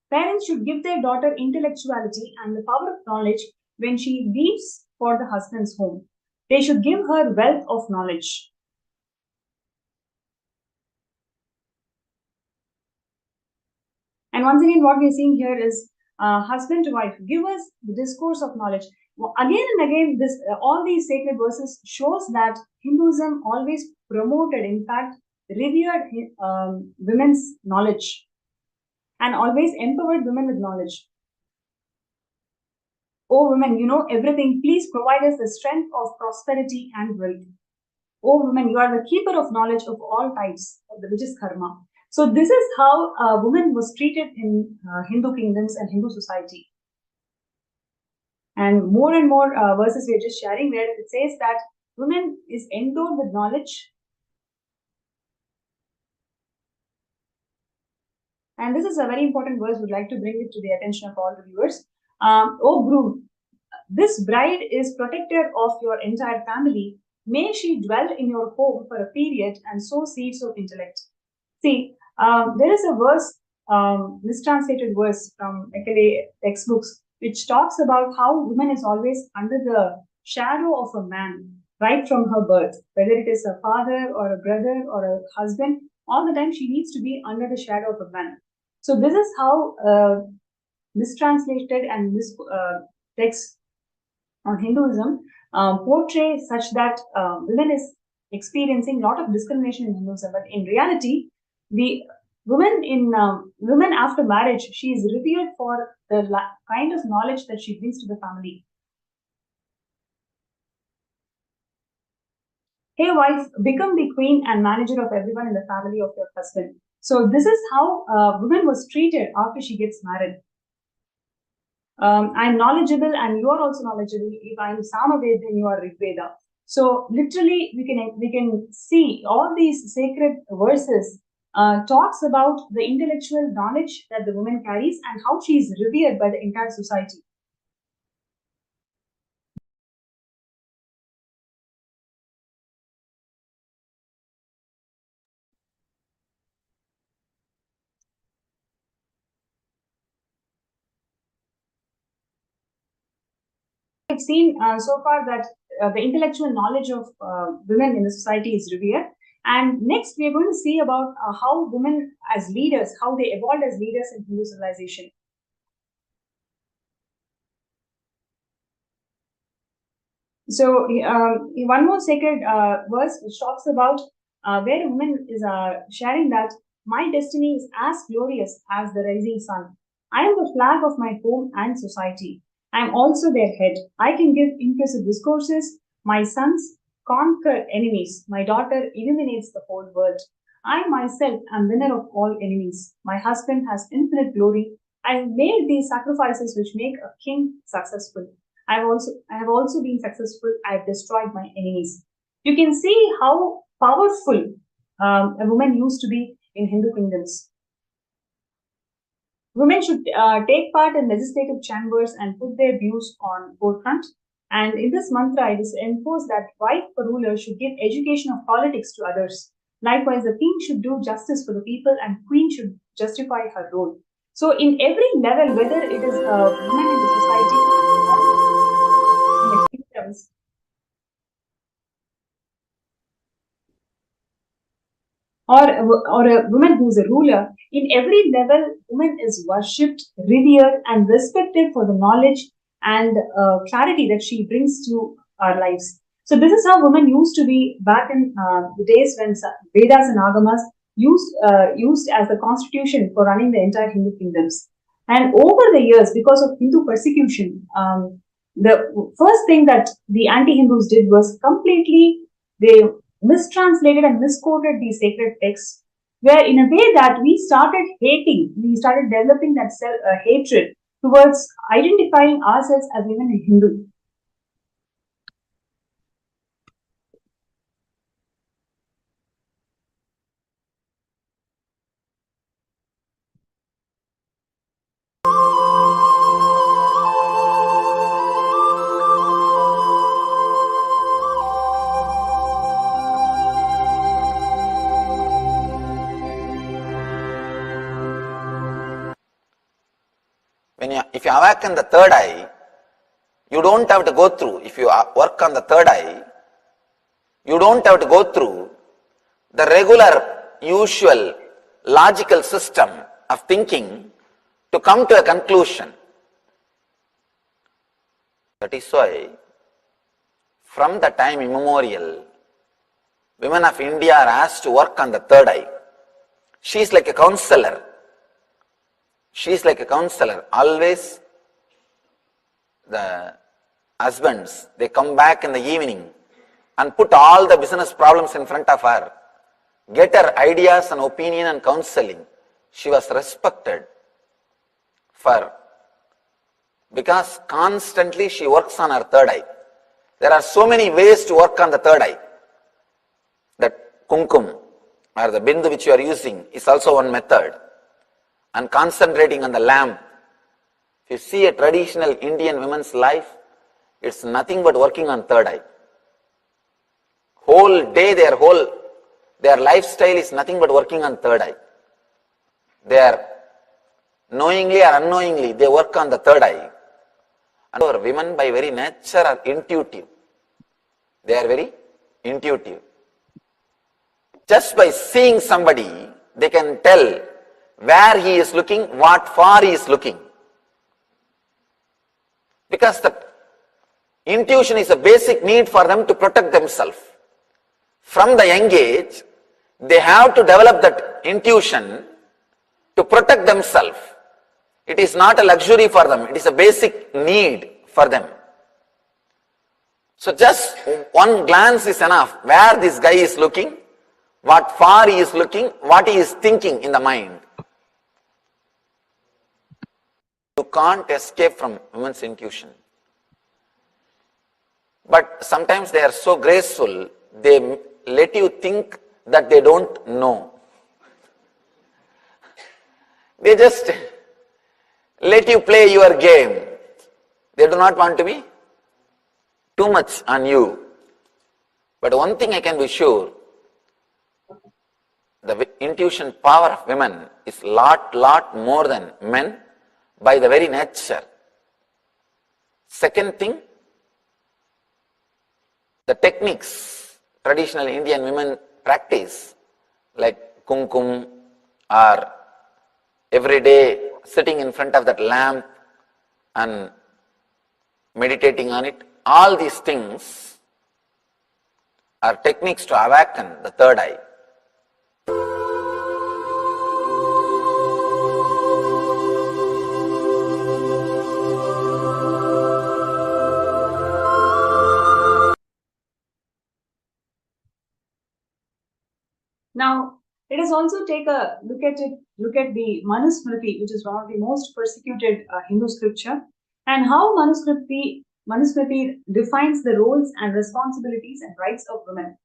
parents should give their daughter intellectuality and the power of knowledge when she leaves for the husband's home. They should give her wealth of knowledge. And once again, what we are seeing here is husband to wife, give us the discourse of knowledge. Again and again, this all these sacred verses shows that Hinduism always promoted, in fact, revered women's knowledge and always empowered women with knowledge. Oh women, you know everything. Please provide us the strength of prosperity and wealth. Oh women, you are the keeper of knowledge of all types, which is karma. So this is how a woman was treated in Hindu kingdoms and Hindu society. And more verses we are just sharing where it says that woman is endowed with knowledge. And this is a very important verse. Would like to bring it to the attention of all the viewers. Oh groom, this bride is protector of your entire family. May she dwell in your home for a period and sow seeds of intellect. See, there is a verse, mistranslated verse from Ekale textbooks, which talks about how woman is always under the shadow of a man right from her birth, whether it is a father or a brother or a husband, all the time she needs to be under the shadow of a man. So this is how mistranslated and this text on Hinduism portray such that women is experiencing a lot of discrimination in Hinduism, but in reality, the women after marriage, she is revered for the kind of knowledge that she brings to the family. Hey wife, become the queen and manager of everyone in the family of your husband. So this is how a woman was treated after she gets married. I'm knowledgeable and you are also knowledgeable. If I'm Samaved, then you are Rigveda. So literally we can see all these sacred verses talks about the intellectual knowledge that the woman carries and how she is revered by the entire society. We've seen so far that the intellectual knowledge of women in the society is revered. And next, we are going to see about how women as leaders, how they evolved as leaders in Hindu civilization. So one more sacred verse which talks about where a woman is sharing that my destiny is as glorious as the rising sun. I am the flag of my home and society. I am also their head. I can give impressive discourses. My sons conquer enemies. My daughter illuminates the whole world. I myself am winner of all enemies. My husband has infinite glory. I have made these sacrifices which make a king successful. I have also been successful. I have destroyed my enemies. You can see how powerful a woman used to be in Hindu kingdoms. Women should take part in legislative chambers and put their views on forefront. And in this mantra, it is enforced that wife or ruler should give education of politics to others. Likewise, the king should do justice for the people and queen should justify her role. So in every level, whether it is a woman in the society or in the kingdoms, or a woman who is a ruler, in every level, woman is worshipped, revered, and respected for the knowledge and clarity that she brings to our lives. So this is how women used to be back in the days when Vedas and Agamas used as the constitution for running the entire Hindu kingdoms. And over the years, because of Hindu persecution, the first thing that the anti-Hindus did was they mistranslated and misquoted these sacred texts, where in a way that we started developing that hatred towards identifying ourselves as even a Hindu. If you awaken the third eye, you don't have to go through, if you work on the third eye, you don't have to go through the regular, usual, logical system of thinking to come to a conclusion. That is why, from the time immemorial, women of India are asked to work on the third eye. She is like a counselor. She is like a counselor. Always the husbands, they come back in the evening and put all the business problems in front of her, get her ideas and opinion and counseling. She was respected because constantly she works on her third eye. There are so many ways to work on the third eye. That kumkum or the bindu which you are using is also one method. And concentrating on the lamp. If you see a traditional Indian woman's life, it's nothing but working on third eye. Whole day their lifestyle is nothing but working on third eye. They are knowingly or unknowingly, they work on the third eye. And our women by very nature are intuitive. They are very intuitive. Just by seeing somebody, they can tell where he is looking, what far he is looking. Because the intuition is a basic need for them to protect themselves. From the young age, they have to develop that intuition to protect themselves. It is not a luxury for them, it is a basic need for them. So just one glance is enough, where this guy is looking, what far he is looking, what he is thinking in the mind. You can't escape from women's intuition. But sometimes they are so graceful, they let you think that they don't know. They just let you play your game. They do not want to be too much on you. But one thing I can be sure, the intuition power of women is lot more than men by the very nature. Second thing, the techniques traditional Indian women practice, like kumkum or every day sitting in front of that lamp and meditating on it, all these things are techniques to awaken the third eye. Now, let us also take a look at the Manusmriti, which is one of the most persecuted Hindu scripture, and how Manusmriti defines the roles and responsibilities and rights of women.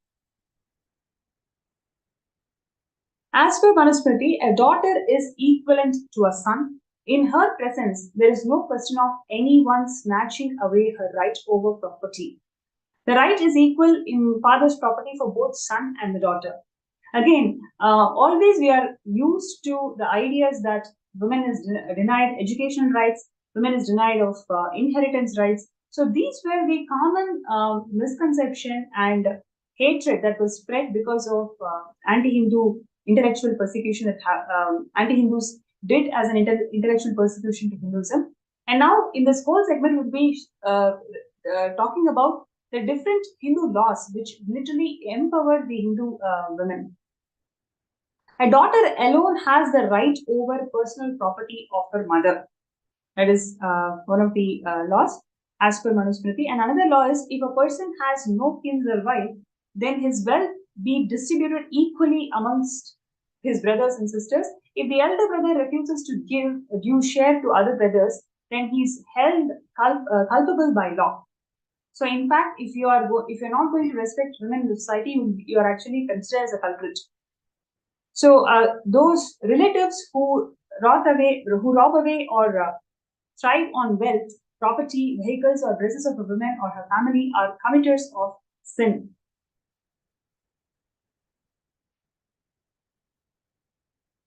As per Manusmriti, a daughter is equivalent to a son. In her presence, there is no question of anyone snatching away her right over property. The right is equal in father's property for both son and the daughter. Again, always we are used to the ideas that women is denied educational rights, women is denied of inheritance rights. So these were the common misconception and hatred that was spread because of anti-Hindu intellectual persecution that anti-Hindus did as an intellectual persecution to Hinduism. And now in this whole segment we'll be talking about the different Hindu laws which literally empower the Hindu women. A daughter alone has the right over personal property of her mother. That is one of the laws as per Manusmriti. And another law is, if a person has no kin survive, then his wealth be distributed equally amongst his brothers and sisters. If the elder brother refuses to give a due share to other brothers, then he is held culpable by law. So, in fact, if you are not going to respect women in the society, you are actually considered as a culprit. So, those relatives who rob away or thrive on wealth, property, vehicles, or dresses of a woman or her family are committers of sin.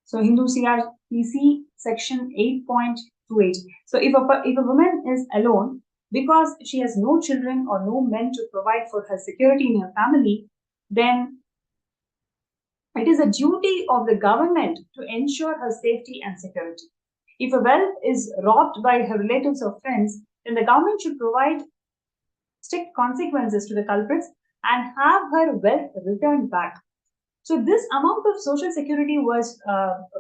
So, Hindu CRPC section 8.28. So, if a woman is alone because she has no children or no men to provide for her security in her family, then it is a duty of the government to ensure her safety and security. If a wealth is robbed by her relatives or friends, then the government should provide strict consequences to the culprits and have her wealth returned back. So this amount of social security was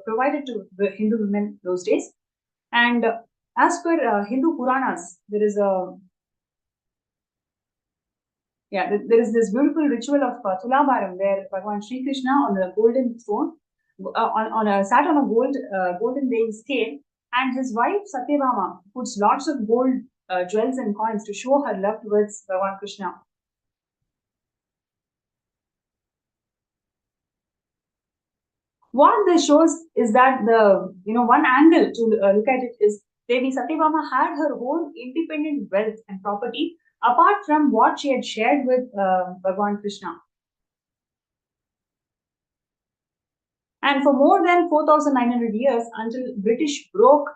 provided to the Hindu women those days. And as per Hindu Puranas, there is this beautiful ritual of Tulabharam where Bhagavan Sri Krishna on the golden throne, sat on a golden weighing scale, and his wife Satyabhama puts lots of gold jewels and coins to show her love towards Bhagavan Krishna. What this shows is that one angle to look at it is Devi Satyabhama had her own independent wealth and property apart from what she had shared with Bhagavan Krishna. And for more than 4,900 years, until British broke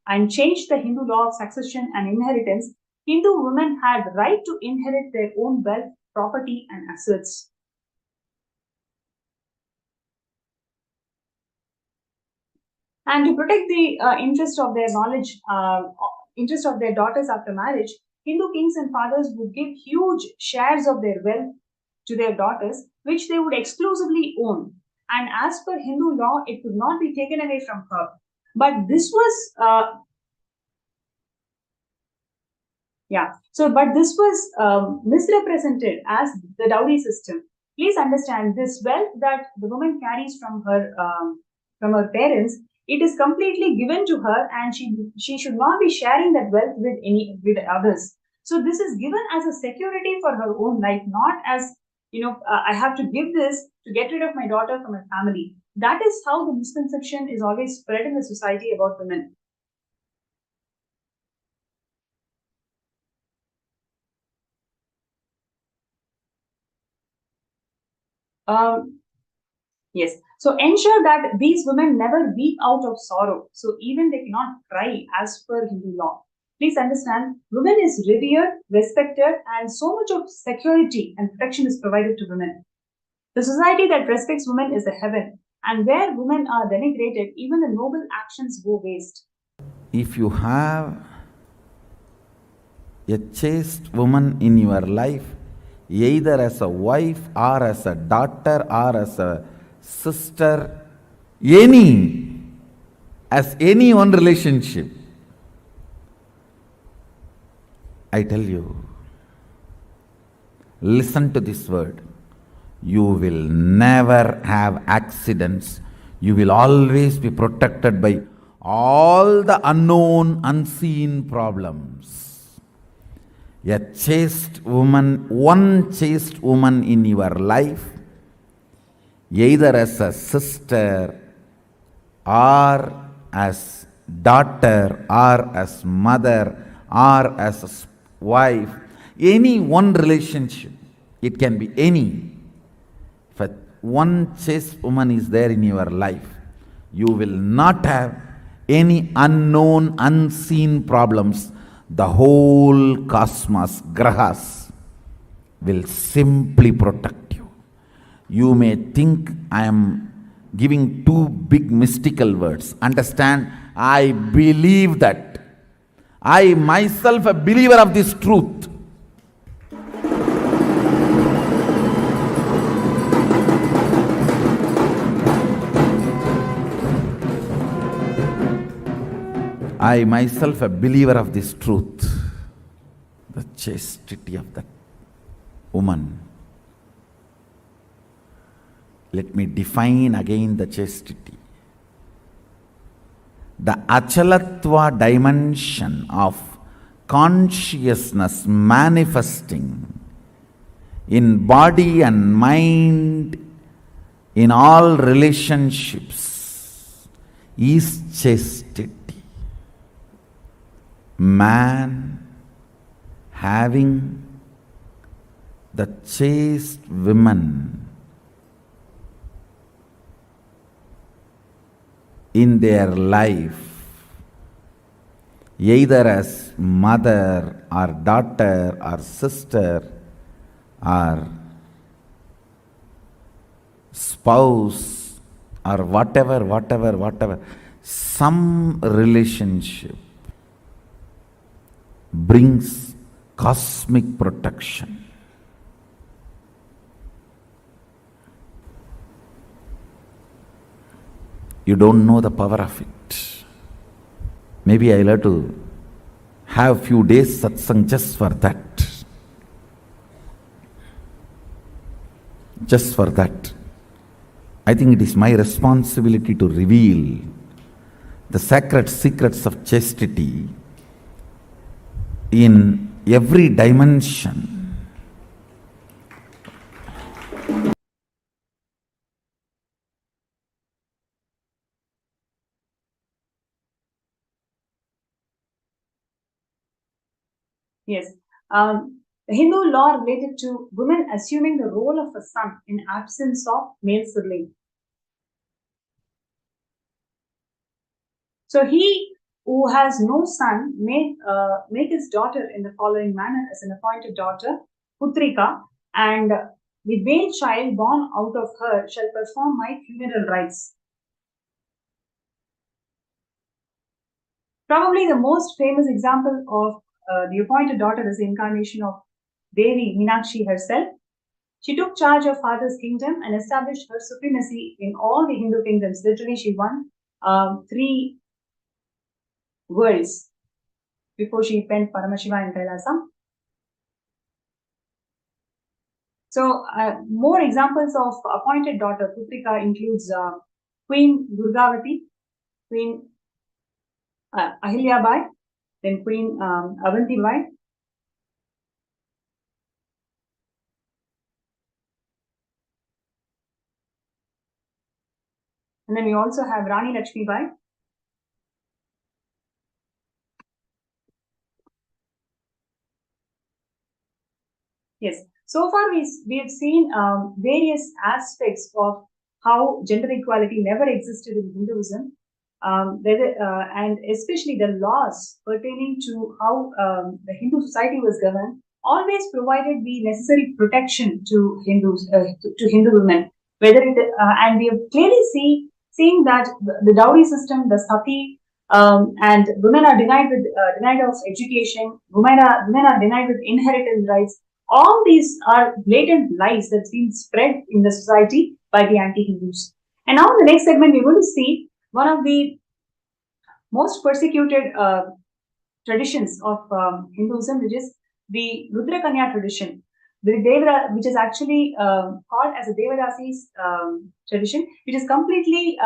and changed the Hindu law of succession and inheritance, Hindu women had right to inherit their own wealth, property, and assets. And to protect the interest of their interest of their daughters after marriage, Hindu kings and fathers would give huge shares of their wealth to their daughters, which they would exclusively own. And as per Hindu law, it could not be taken away from her. But this was misrepresented as the dowry system. Please understand, this wealth that the woman carries from her parents, it is completely given to her, and she should not be sharing that wealth with others. So this is given as a security for her own life, not as I have to give this to get rid of my daughter from my family. That is how the misconception is always spread in the society about women. Yes. So ensure that these women never weep out of sorrow. So even they cannot cry as per Hindu law. Please understand, women is revered, respected, and so much of security and protection is provided to women. The society that respects women is a heaven, and where women are denigrated, even the noble actions go waste. If you have a chaste woman in your life, either as a wife or as a daughter or as a sister, as any one relationship, I tell you, listen to this word. You will never have accidents. You will always be protected by all the unknown, unseen problems. A chaste woman, one chaste woman in your life, either as a sister or as daughter or as mother or as a wife, any one relationship, it can be any. If one chaste woman is there in your life, you will not have any unknown, unseen problems. The whole cosmos, grahas, will simply protect you. You may think I am giving two big mystical words. Understand, I believe that. I myself a believer of this truth. I myself a believer of this truth. The chastity of that woman. Let me define again the chastity. The achalatva dimension of consciousness manifesting in body and mind in all relationships is chastity. Man having the chaste women in their life, either as mother or daughter or sister or spouse or whatever, some relationship brings cosmic protection. You don't know the power of it. Maybe I'll have to have few days satsang just for that. Just for that. I think it is my responsibility to reveal the sacred secrets of chastity in every dimension. Yes. The Hindu law related to women assuming the role of a son in absence of male sibling. So he who has no son may make his daughter in the following manner as an appointed daughter, Putrika, and the male child born out of her shall perform my funeral rites. Probably the most famous example of the appointed daughter is the incarnation of Devi Meenakshi herself. She took charge of father's kingdom and established her supremacy in all the Hindu kingdoms. Literally, she won 3 worlds before she penned Paramashivam and Kailasa. So, more examples of appointed daughter Putrika includes Queen Durgavati, Queen Ahilyabai, then Queen Avantibai. And then we also have Rani Lakshmibai. Yes. So far, we have seen various aspects of how gender equality never existed in Hinduism, and especially the laws pertaining to how the Hindu society was governed always provided the necessary protection to Hindus, to Hindu women. Whether it and we have clearly seeing that the dowry system, the sati, and women are denied of education. Women are denied with inheritance rights. All these are blatant lies that's been spread in the society by the anti-Hindus. And now in the next segment, we're going to see one of the most persecuted traditions of Hinduism, which is the Rudra Kanya tradition, which is actually called as a Devadasi's tradition, which is completely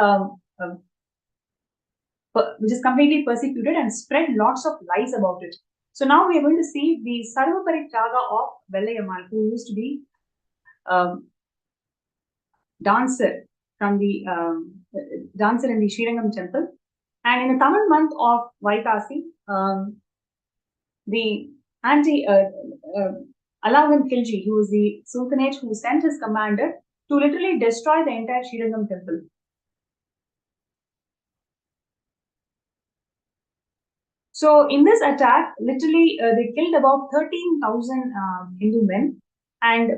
persecuted and spread lots of lies about it. So now we are going to see the Sarvaparitraga of Vellayammal, who used to be dancer from the dancer in the Srirangam temple. And in the Tamil month of Vaikasi, the Alauddin Khilji, who was the Sultanate who sent his commander to literally destroy the entire Srirangam temple. So in this attack, literally they killed about 13,000 Hindu men,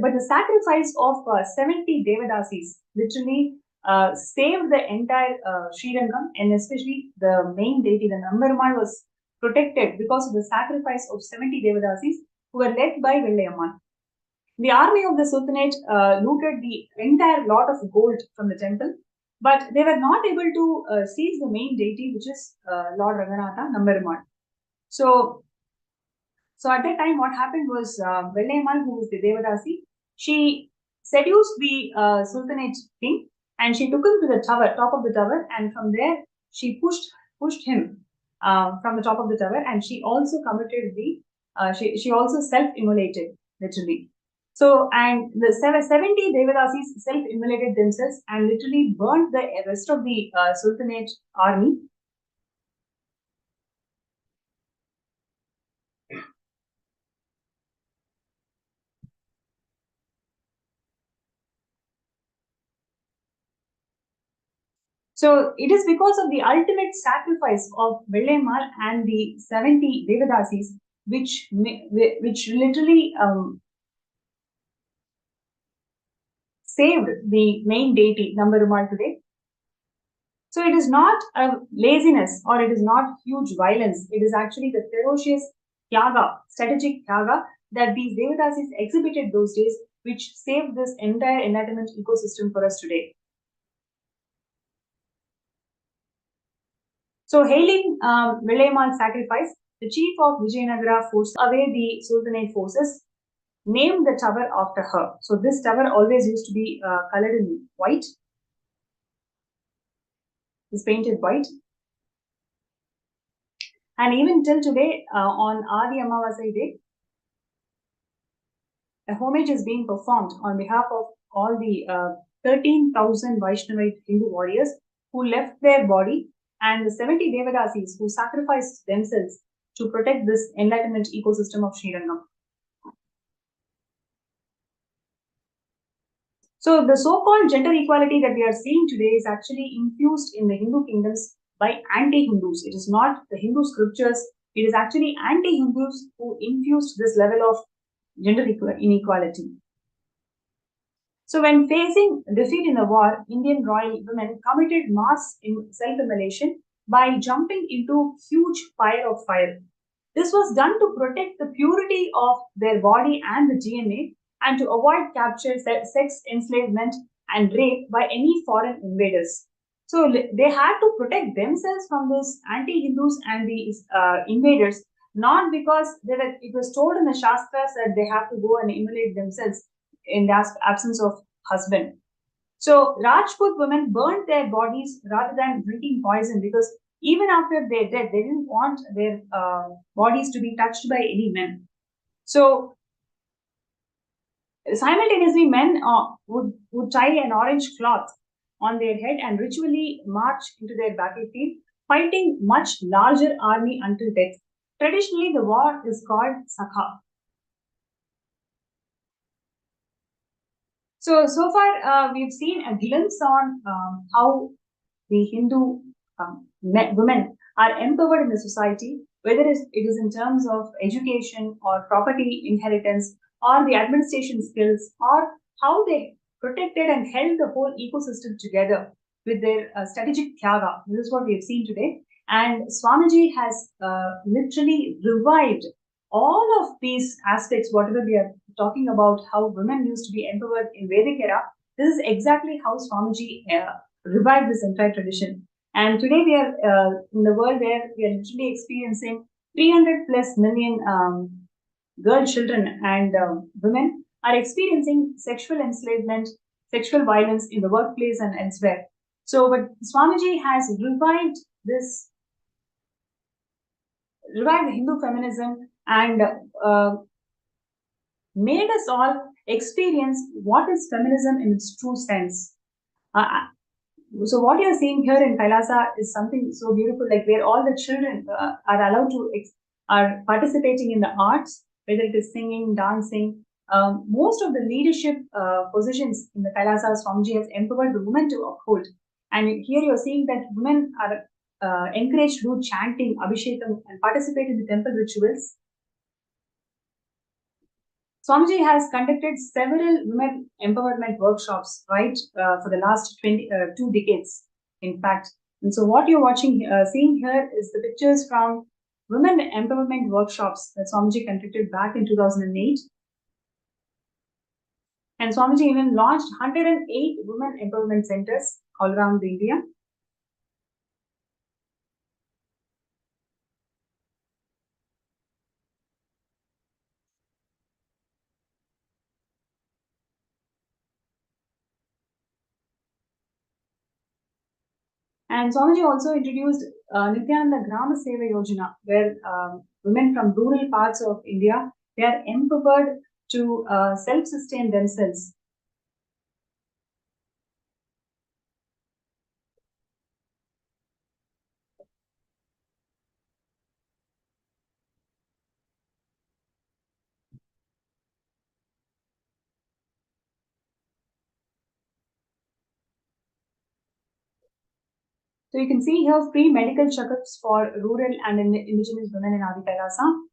but the sacrifice of 70 Devadasis literally saved the entire Srirangam, and especially the main deity, the Nambarummal, was protected because of the sacrifice of 70 Devadasis who were led by Vellayammal. The army of the Sultanate looted the entire lot of gold from the temple, but they were not able to seize the main deity, which is Lord Raghunatha, Nambarummal. So at that time, what happened was Vellayammal, who was the Devadasi, she seduced the Sultanate king, and she took him to the top of the tower, and from there she pushed him from the top of the tower, and she also committed she also self-immolated, literally. So, and the 70 Devadasis self-immolated themselves and literally burned the rest of the Sultanate army. So it is because of the ultimate sacrifice of Vellayammal and the 70 Devadasis, which literally saved the main deity Nambarummal today. So it is not a laziness or it is not huge violence. It is actually the ferocious tyaga, strategic tyaga that these Devadasis exhibited those days, which saved this entire enlightenment ecosystem for us today. So hailing Vilayammal's sacrifice, the chief of Vijayanagara forced away the Sultanate forces, named the tower after her. So this tower always used to be colored in white. It's painted white. And even till today, on Adi Amavasai day, a homage is being performed on behalf of all the 13,000 Vaishnavite Hindu warriors who left their body and the 70 Devadasis who sacrificed themselves to protect this enlightenment ecosystem of Srirangam. So the so-called gender equality that we are seeing today is actually infused in the Hindu kingdoms by anti-Hindus. It is not the Hindu scriptures. It is actually anti-Hindus who infused this level of gender inequality. So when facing defeat in the war, Indian royal women committed mass self-immolation by jumping into huge pyre of fire. This was done to protect the purity of their body and the DNA and to avoid capture, sex enslavement, and rape by any foreign invaders. So they had to protect themselves from these anti-Hindus and these invaders, not because it was told in the Shastras that they have to go and immolate themselves in the absence of husband. So Rajput women burnt their bodies rather than drinking poison because even after their death, they didn't want their bodies to be touched by any men. So simultaneously, men would tie an orange cloth on their head and ritually march into their battlefield, fighting much larger army until death. Traditionally, the war is called Sakha. So far, we've seen a glimpse on how the Hindu women are empowered in the society, whether it is in terms of education or property inheritance or the administration skills or how they protected and held the whole ecosystem together with their strategic tyaga. This is what we have seen today. And Swamiji has literally revived all of these aspects, whatever we are talking about, how women used to be empowered in Vedic era. This is exactly how Swamiji revived this entire tradition. And today we are in the world where we are literally experiencing 300 plus million girl children and women are experiencing sexual enslavement, sexual violence in the workplace and elsewhere. So, but Swamiji has revived Hindu feminism and made us all experience what is feminism in its true sense. So what you're seeing here in Kailasa is something so beautiful, like where all the children are allowed to are participating in the arts, whether it is singing, dancing. Most of the leadership positions in the Kailasa, Swamiji has empowered the women to uphold. And here you're seeing that women are encouraged to do chanting, abhishekam, and participate in the temple rituals. Swamiji has conducted several women empowerment workshops, right, for the last 2 decades, in fact. And so what you're seeing here is the pictures from women empowerment workshops that Swamiji conducted back in 2008. And Swamiji even launched 108 women empowerment centers all around India. And Swamiji also introduced Nithyananda Grama Seva Yojana, where women from rural parts of India, they are empowered to self-sustain themselves. So you can see here free medical checkups for rural and indigenous women in Adi Kailasa.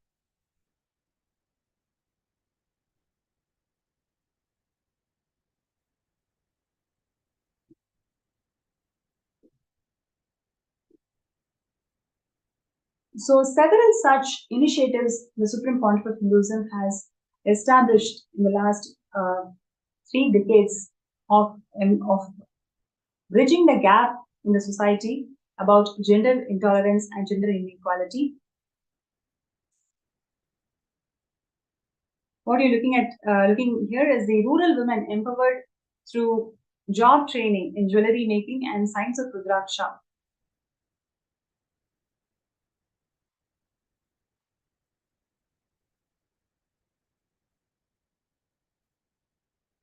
So several such initiatives the Supreme Pontiff of Hinduism has established in the last 3 decades of bridging the gap in the society about gender intolerance and gender inequality. What you're looking at, looking here is the rural women empowered through job training in jewelry making and science of Rudraksha.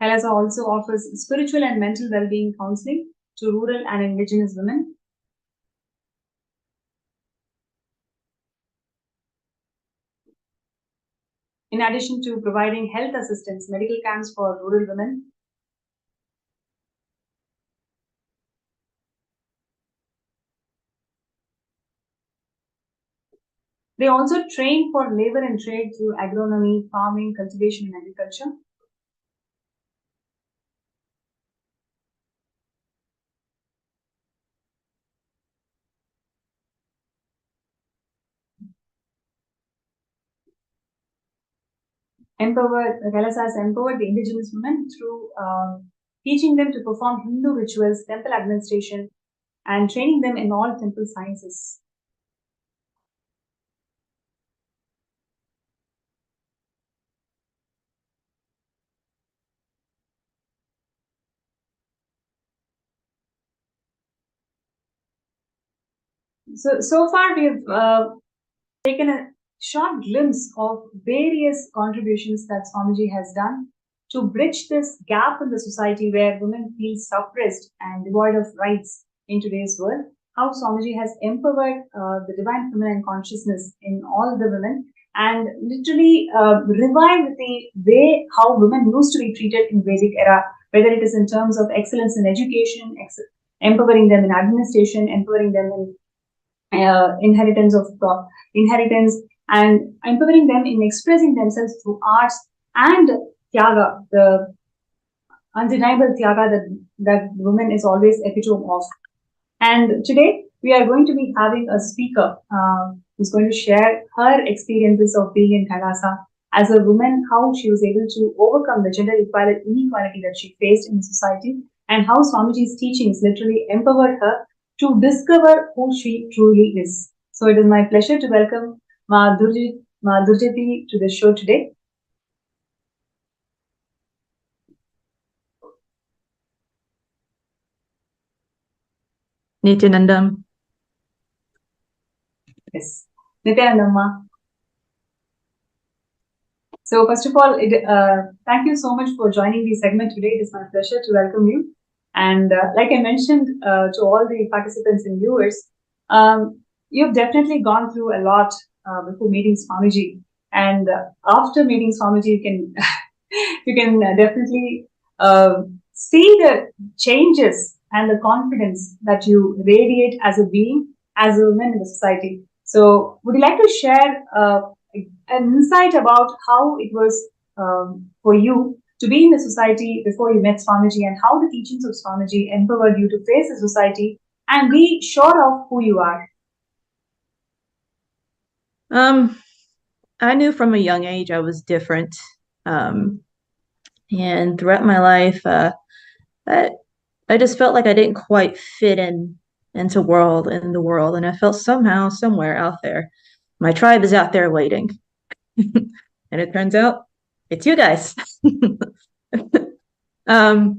Kailasa also offers spiritual and mental well-being counseling to rural and indigenous women. In addition to providing health assistance, medical camps for rural women. They also train for labor and trade through agronomy, farming, cultivation, and agriculture. Kailasa has empowered the indigenous women through teaching them to perform Hindu rituals, temple administration, and training them in all temple sciences. So far we've taken a short glimpse of various contributions that Swamiji has done to bridge this gap in the society where women feel suppressed and devoid of rights in today's world. How Swamiji has empowered the divine feminine consciousness in all the women and literally revived the way how women used to be treated in Vedic era, whether it is in terms of excellence in education, empowering them in administration, empowering them in inheritance and empowering them in expressing themselves through arts and tyaga, the undeniable tyaga that woman is always epitome of. And today we are going to be having a speaker who's going to share her experiences of being in Kailasa as a woman, how she was able to overcome the gender inequality that she faced in society, and how Swamiji's teachings literally empowered her to discover who she truly is. So it is my pleasure to welcome Ma Durjati to the show today. Nithyananda. Yes, Nithyananda Ma. So first of all, thank you so much for joining the segment today. It is my pleasure to welcome you. And like I mentioned to all the participants and viewers, you've definitely gone through a lot before meeting Swamiji. And after meeting Swamiji, you can you can definitely see the changes and the confidence that you radiate as a being, as a woman in the society. So would you like to share an insight about how it was for you to be in the society before you met Swamiji, and how the teachings of Swamiji empowered you to face the society and be sure of who you are? I knew from a young age I was different. And throughout my life, I just felt like I didn't quite fit into the world, and I felt somehow, somewhere out there, my tribe is out there waiting. And it turns out it's you guys. I've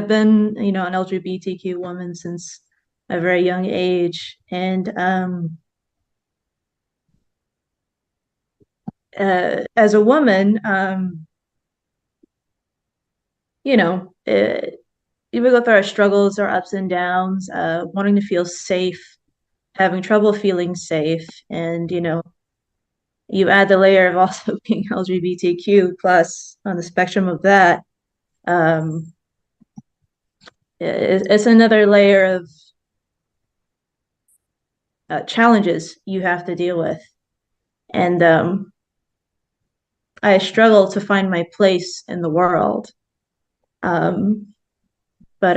been, an LGBTQ woman since a very young age, and as a woman, we go through our struggles, our ups and downs, wanting to feel safe, having trouble feeling safe, and you add the layer of also being LGBTQ plus on the spectrum of that. It's another layer of challenges you have to deal with, and I struggle to find my place in the world. But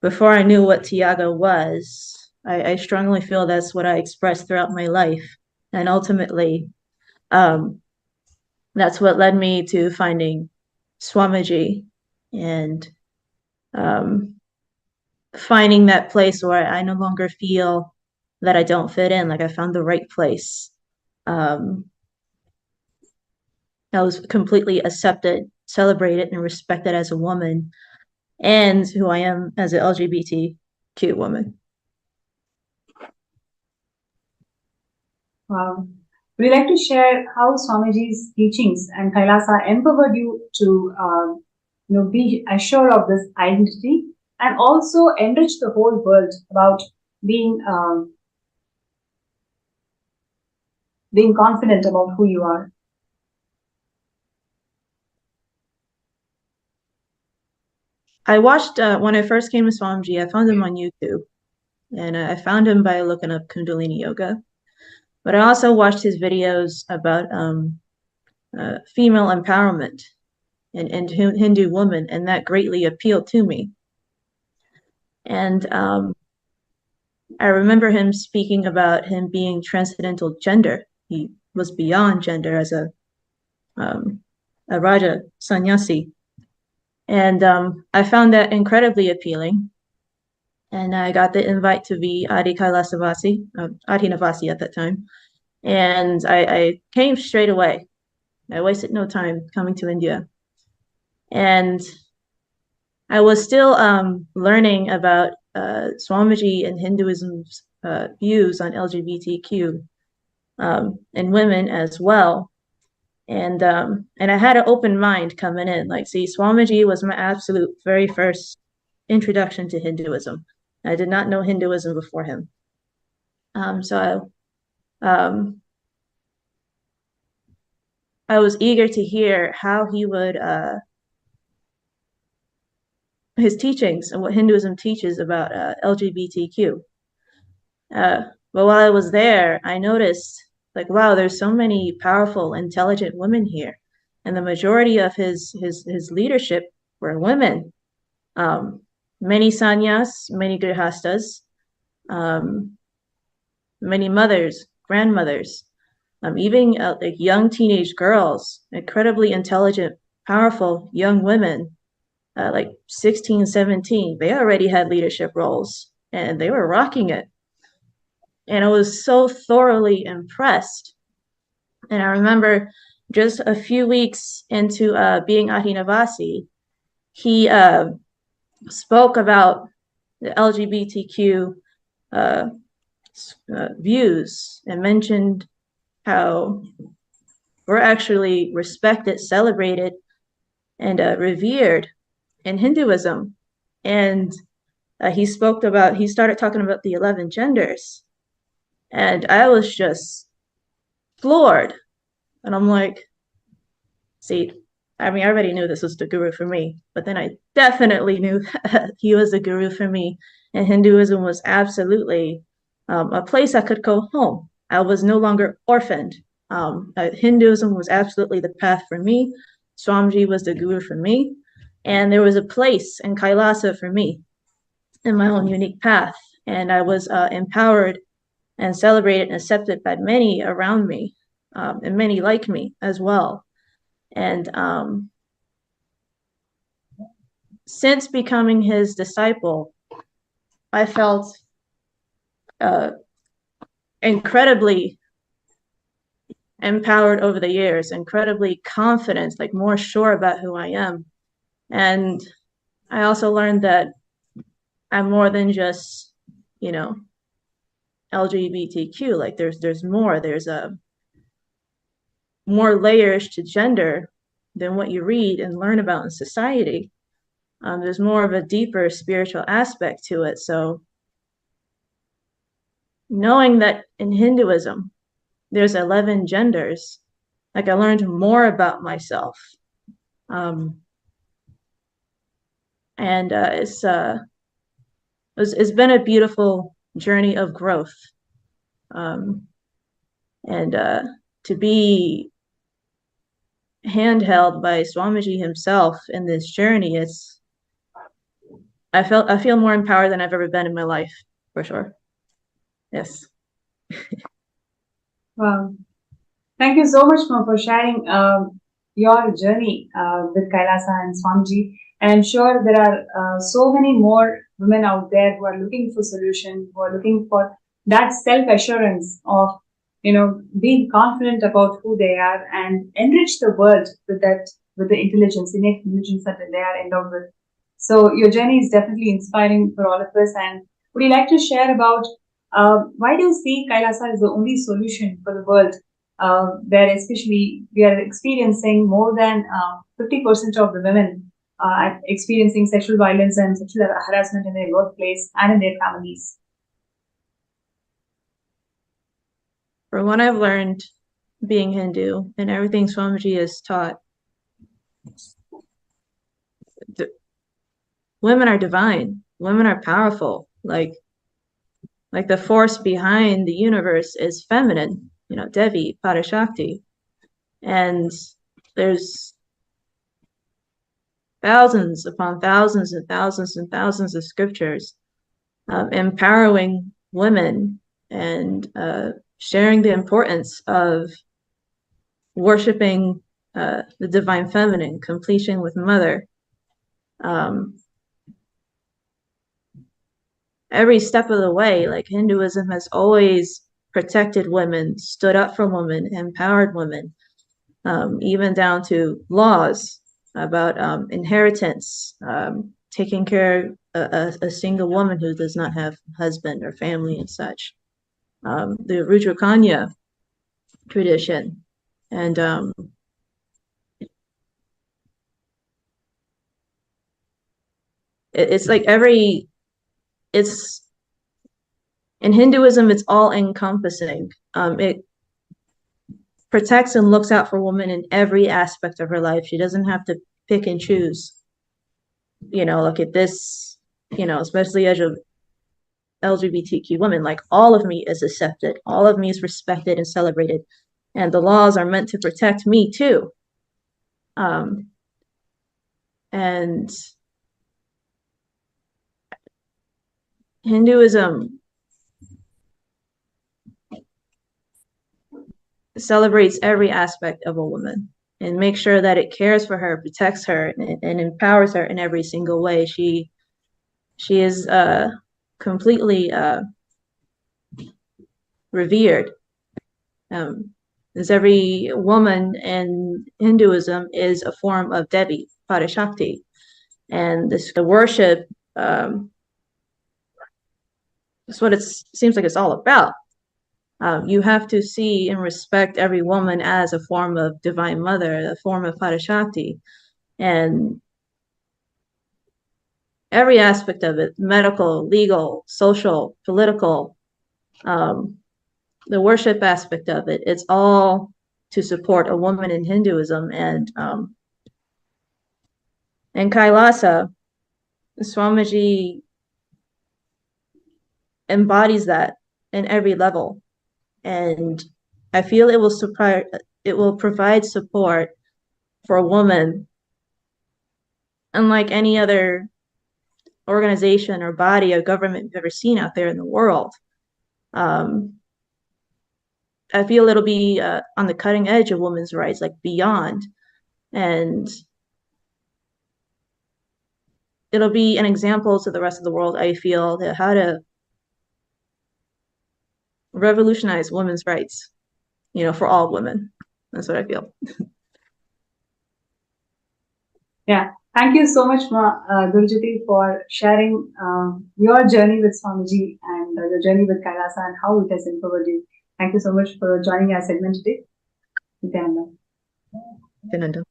before I knew what Tiaga was, I strongly feel that's what I expressed throughout my life. And ultimately, that's what led me to finding Swamiji and finding that place where I no longer feel that I don't fit in, like I found the right place. I was completely accepted, celebrated, and respected as a woman, and who I am as an LGBTQ woman. Wow. Would you like to share how Swamiji's teachings and Kailasa empowered you to be assured of this identity and also enrich the whole world about being being confident about who you are? I watched when I first came to Swamiji, I found him on YouTube, and I found him by looking up Kundalini Yoga. But I also watched his videos about female empowerment and Hindu women, and that greatly appealed to me. And I remember him speaking about him being transcendental gender. He was beyond gender as a Raja sannyasi. And I found that incredibly appealing. And I got the invite to be Adi Kailasavasi, Adi Navasi at that time. And I came straight away. I wasted no time coming to India. And I was still learning about Swamiji and Hinduism's views on LGBTQ and women as well. And I had an open mind coming in. Like, see, Swamiji was my absolute very first introduction to Hinduism. I did not know Hinduism before him. So I was eager to hear how he would his teachings and what Hinduism teaches about LGBTQ. But while I was there, I noticed, like, wow, there's so many powerful, intelligent women here, and the majority of his leadership were women. Many sannyas, many grihastas, many mothers, grandmothers, even like young teenage girls, incredibly intelligent, powerful young women, like 16, 17. They already had leadership roles and they were rocking it. And I was so thoroughly impressed. And I remember just a few weeks into being Ahinavasi, he spoke about the LGBTQ views and mentioned how we're actually respected, celebrated, and revered in Hinduism. And he started talking about the 11 genders. And I was just floored. And I'm like, see, I mean, I already knew this was the guru for me, but then I definitely knew that he was the guru for me. And Hinduism was absolutely a place I could go home. I was no longer orphaned. Hinduism was absolutely the path for me. Swamiji was the guru for me. And there was a place in Kailasa for me in my own unique path. And I was empowered and celebrated and accepted by many around me, and many like me as well. And since becoming his disciple, I felt incredibly empowered over the years, incredibly confident, like more sure about who I am. And I also learned that I'm more than just, LGBTQ. Like there's more. There's more layers to gender than what you read and learn about in society. There's more of a deeper spiritual aspect to it. So knowing that in Hinduism, there's 11 genders, like I learned more about myself. And it's been a beautiful journey of growth. And to be handheld by Swamiji himself in this journey, I feel more empowered than I've ever been in my life, for sure. Yes. Wow. Thank you so much for sharing your journey with Kailasa and Swamiji. And I'm sure there are so many more women out there who are looking for solution, who are looking for that self-assurance of, being confident about who they are and enrich the world with the intelligence, innate intelligence that they are endowed with. So your journey is definitely inspiring for all of us. And would you like to share about why do you see Kailasa as the only solution for the world? Where especially we are experiencing more than 50% of the women experiencing sexual violence and sexual harassment in their workplace and in their families. From what I've learned being Hindu and everything Swamiji has taught, women are divine. Women are powerful. Like the force behind the universe is feminine, Devi, Parashakti. And there's thousands upon thousands and thousands and thousands of scriptures empowering women and sharing the importance of worshiping the divine feminine, completion with mother. Every step of the way, like Hinduism has always protected women, stood up for women, empowered women, even down to laws about inheritance, taking care of a single woman who does not have a husband or family and such. The Rudrakanya tradition. And it's like it's in Hinduism, it's all encompassing. It protects and looks out for women in every aspect of her life. She doesn't have to pick and choose. Look at this, especially as a LGBTQ woman, like all of me is accepted, all of me is respected and celebrated. And the laws are meant to protect me too. And Hinduism celebrates every aspect of a woman and makes sure that it cares for her, protects her, and empowers her in every single way. She is completely revered. As every woman in Hinduism is a form of Devi, Parashakti, and the worship is what it seems like it's all about. You have to see and respect every woman as a form of divine mother, a form of Parashakti, and every aspect of it, medical, legal, social, political, the worship aspect of it, it's all to support a woman in Hinduism. And in Kailasa, Swamiji embodies that in every level. And I feel it will provide support for a woman unlike any other organization or body or government you've ever seen out there in the world. I feel it'll be on the cutting edge of women's rights, like beyond. And it'll be an example to the rest of the world, I feel, that how to revolutionize women's rights, for all women. That's what I feel. Yeah. Thank you so much, Gurjyoti, for sharing your journey with Swamiji and the journey with Kailasa and how it has empowered you. Thank you so much for joining our segment today. Nithyananda.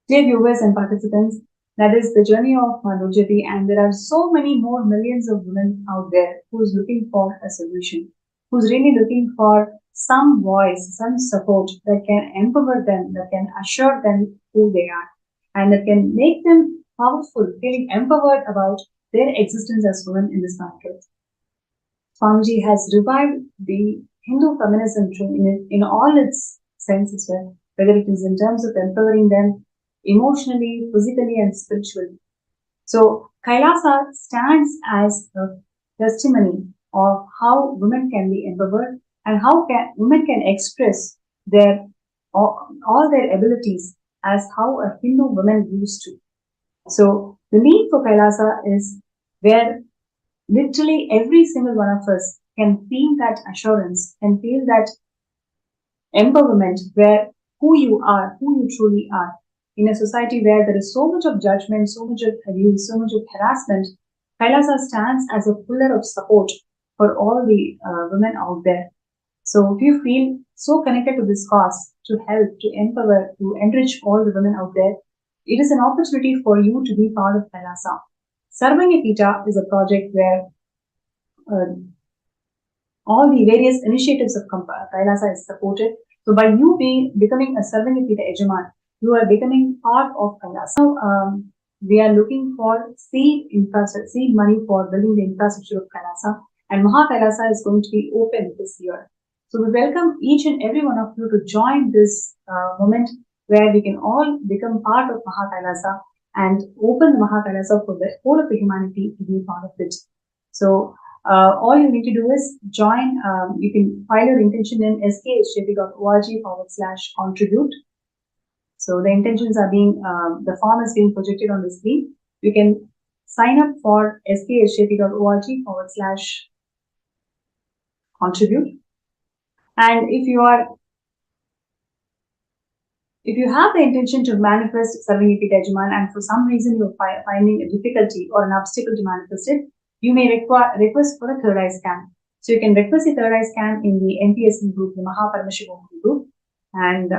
Dear viewers and participants, that is the journey of Gurjyoti, and there are so many more millions of women out there who's looking for a solution, who's really looking for some voice, some support that can empower them, that can assure them who they are, and that can make them powerful, feeling empowered about their existence as women in this market. Swamiji has revived the Hindu feminism in all its senses, whether it is in terms of empowering them emotionally, physically, and spiritually. So Kailasa stands as a testimony of how women can be empowered and how women can express their all their abilities as how a Hindu woman used to. So the need for Kailasa is where literally every single one of us can feel that assurance, can feel that empowerment where who you are, who you truly are. In a society where there is so much of judgment, so much of abuse, so much of harassment, Kailasa stands as a pillar of support for all the women out there. So if you feel so connected to this cause, to help, to empower, to enrich all the women out there, it is an opportunity for you to be part of Kailasa. Sarvanyapita is a project where uh, all the various initiatives of Kailasa is supported. So by you becoming a Sarvanyapita Ejaman, you are becoming part of Kailasa. Now, we are looking for seed money for building the infrastructure of Kailasa, and Maha Kailasa is going to be open this year. So we welcome each and every one of you to join this moment where we can all become part of Maha Kailasa and open the Maha Kailasa for the whole of the humanity to be part of it. So all you need to do is join. You can file your intention in skshjp.org/contribute. So the intentions are the form is being projected on the screen. You can sign up for skshjp.org/contribute. And if you have the intention to manifest Sarvanyapita Ejaman and for some reason you're finding a difficulty or an obstacle to manifest it, you may request for a third eye scan. So you can request a third eye scan in the NPSN group, the Paramashivam group, and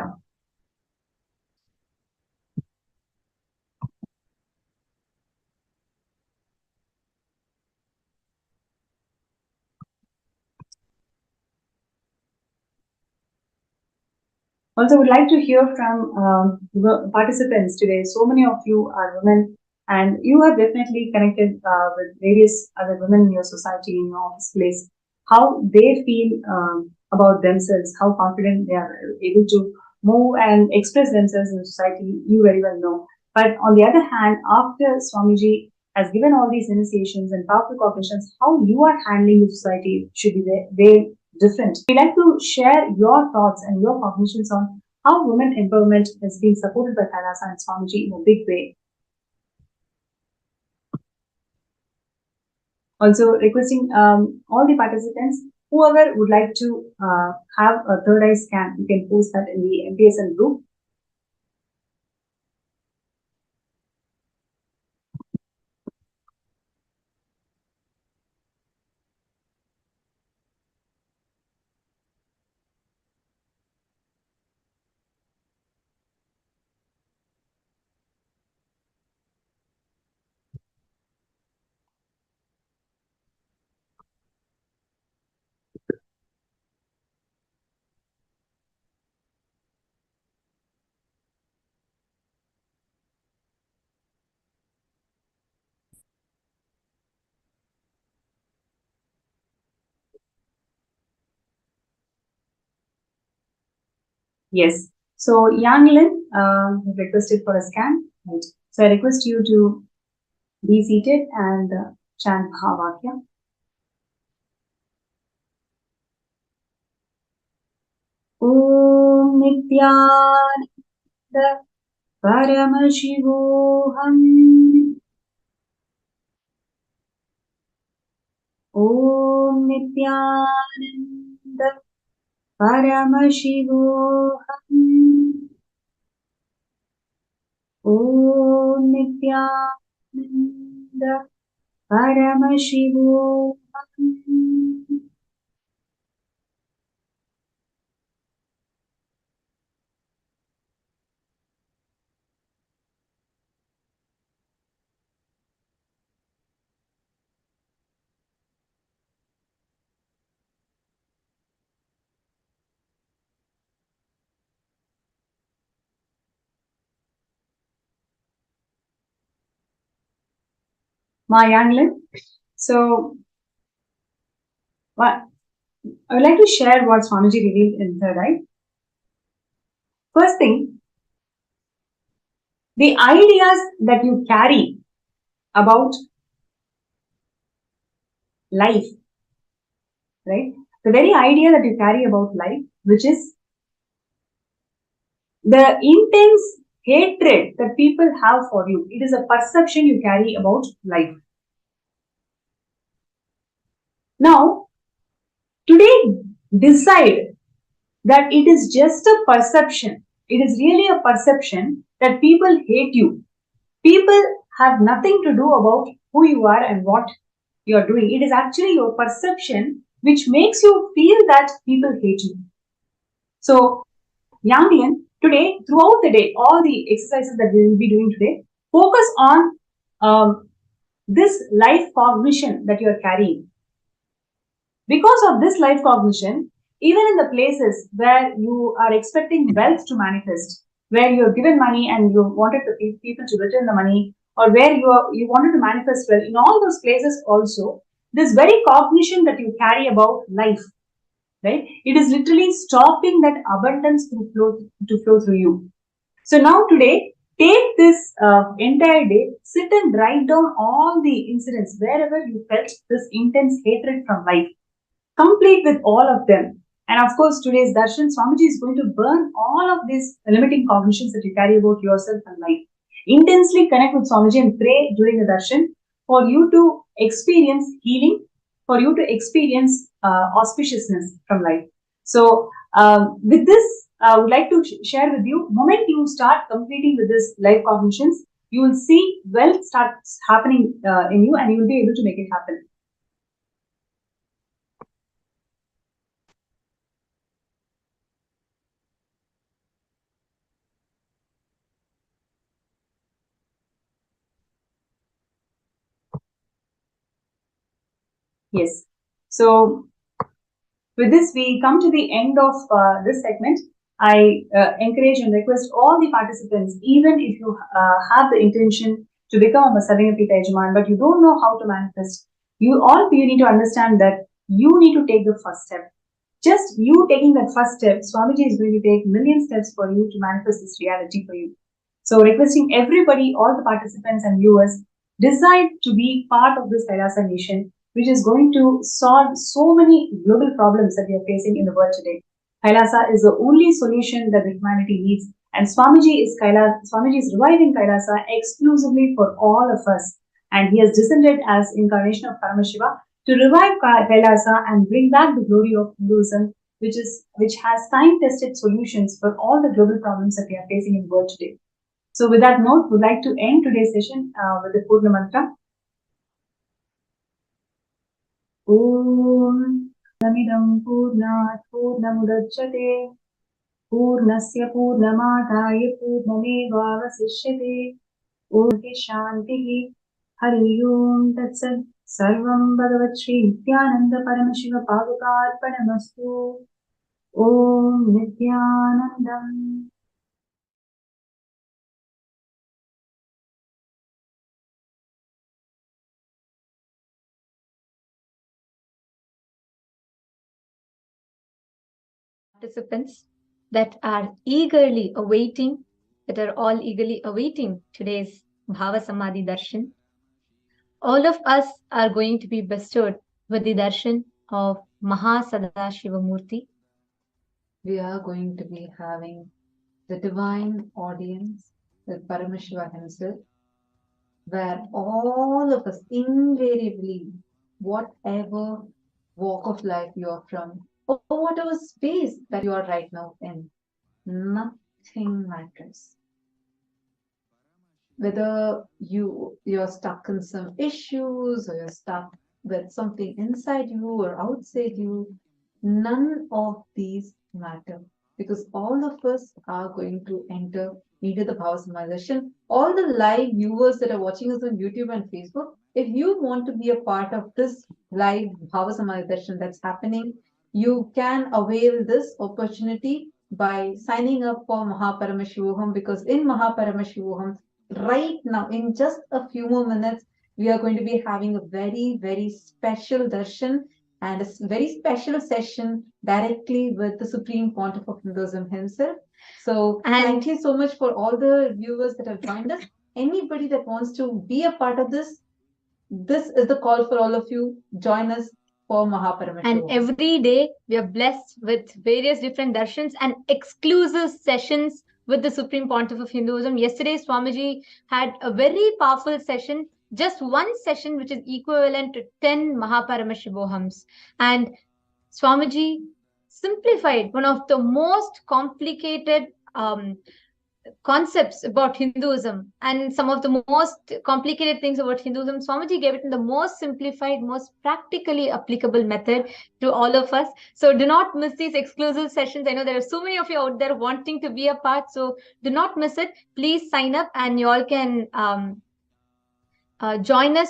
also would like to hear from the participants today. So many of you are women, and you have definitely connected with various other women in your society, in your office place, how they feel about themselves, how confident they are able to move and express themselves in society, you very well know. But on the other hand, after Swamiji has given all these initiations and powerful cognitions, how you are handling the society should be very different. We'd like to share your thoughts and your cognitions on how women empowerment is being supported by Kailasa and Swamiji in a big way. Also requesting all the participants, whoever would like to have a third eye scan, you can post that in the MPSN group. Yes. So Yang Lin requested for a scan. Right. So I request you to be seated and chant Mahavakya. Om Nithyananda Paramashivam. Om Nithyananda Paramashivam. Om Nithyananda Paramashivam. Ma Yanglin. So, what I would like to share what Swamiji revealed in Third Eye. First thing, the ideas that you carry about life, right? The very idea that you carry about life, which is the intense hatred that people have for you. It is a perception you carry about life. Now, today, decide that it is just a perception. It is really a perception that people hate you. People have nothing to do about who you are and what you are doing. It is actually your perception which makes you feel that people hate you. So, Yanglian, today, throughout the day, all the exercises that we will be doing today, focus on this life cognition that you are carrying. Because of this life cognition, even in the places where you are expecting wealth to manifest, where you have given money and you wanted people to return the money, or where you wanted to manifest wealth, in all those places also, this very cognition that you carry about life, right? It is literally stopping that abundance to flow through you. So now today, take this entire day, sit and write down all the incidents wherever you felt this intense hatred from life. Complete with all of them. And of course, today's darshan, Swamiji is going to burn all of these limiting cognitions that you carry about yourself and life. Intensely connect with Swamiji and pray during the darshan for you to experience healing, for you to experience auspiciousness from life. So, with this, I would like to share with you, moment you start completing with this life cognitions, you will see wealth starts happening in you and you will be able to make it happen. Yes. So with this, we come to the end of this segment. I encourage and request all the participants, even if you have the intention to become a Sarvingapita Yajaman, but you don't know how to manifest, you need to understand that you need to take the first step. Just you taking that first step, Swamiji is going to take million steps for you to manifest this reality for you. So requesting everybody, all the participants and viewers, decide to be part of this Kailasa Nation, which is going to solve so many global problems that we are facing in the world today. Kailasa is the only solution that the humanity needs, and Swamiji is reviving Kailasa exclusively for all of us, and he has descended as incarnation of Paramashiva to revive Kailasa and bring back the glory of Hinduism, which has time-tested solutions for all the global problems that we are facing in the world today. So with that note, we'd like to end today's session with the Purna Mantra. Om Namidam Purnat Purnamudachyate Purnasya Purnamadaya Purnameva Vasishyate Om Shantihi Hari Om Tatsat Sarvam Bhagavat Shri Nithyananda Paramashiva Padukarpanamastu Om Nithyanandam. Participants that are eagerly awaiting, today's Bhava Samadhi Darshan. All of us are going to be bestowed with the darshan of Mahasadashiva Murti. We are going to be having the divine audience with Paramashiva himself, where all of us invariably, whatever walk of life you are from, or whatever space that you are right now in, nothing matters. Whether you're stuck in some issues or you're stuck with something inside you or outside you, none of these matter, because all of us are going to enter into the Bhava Samadhi. All the live viewers that are watching us on YouTube and Facebook, if you want to be a part of this live Bhava Samadhi that's happening, you can avail this opportunity by signing up for Mahaparamashivam, because in Mahaparamashivam, right now, in just a few more minutes, we are going to be having a very, very special darshan and a very special session directly with the Supreme Pontiff of Hinduism himself. So thank you so much for all the viewers that have joined us. anybody that wants to be a part of this is the call for all of you. Join us for Mahaparamashivam. And every day we are blessed with various different darshans and exclusive sessions with the Supreme Pontiff of Hinduism. Yesterday, Swamiji had a very powerful session, just one session, which is equivalent to 10 Mahaparamashivohams. And Swamiji simplified one of the most complicated concepts about Hinduism and some of the most complicated things about Hinduism. Swamiji gave it in the most simplified, most practically applicable method to all of us. So do not miss these exclusive sessions. I know there are so many of you out there wanting to be a part. So do not miss it. Please sign up and you all can join us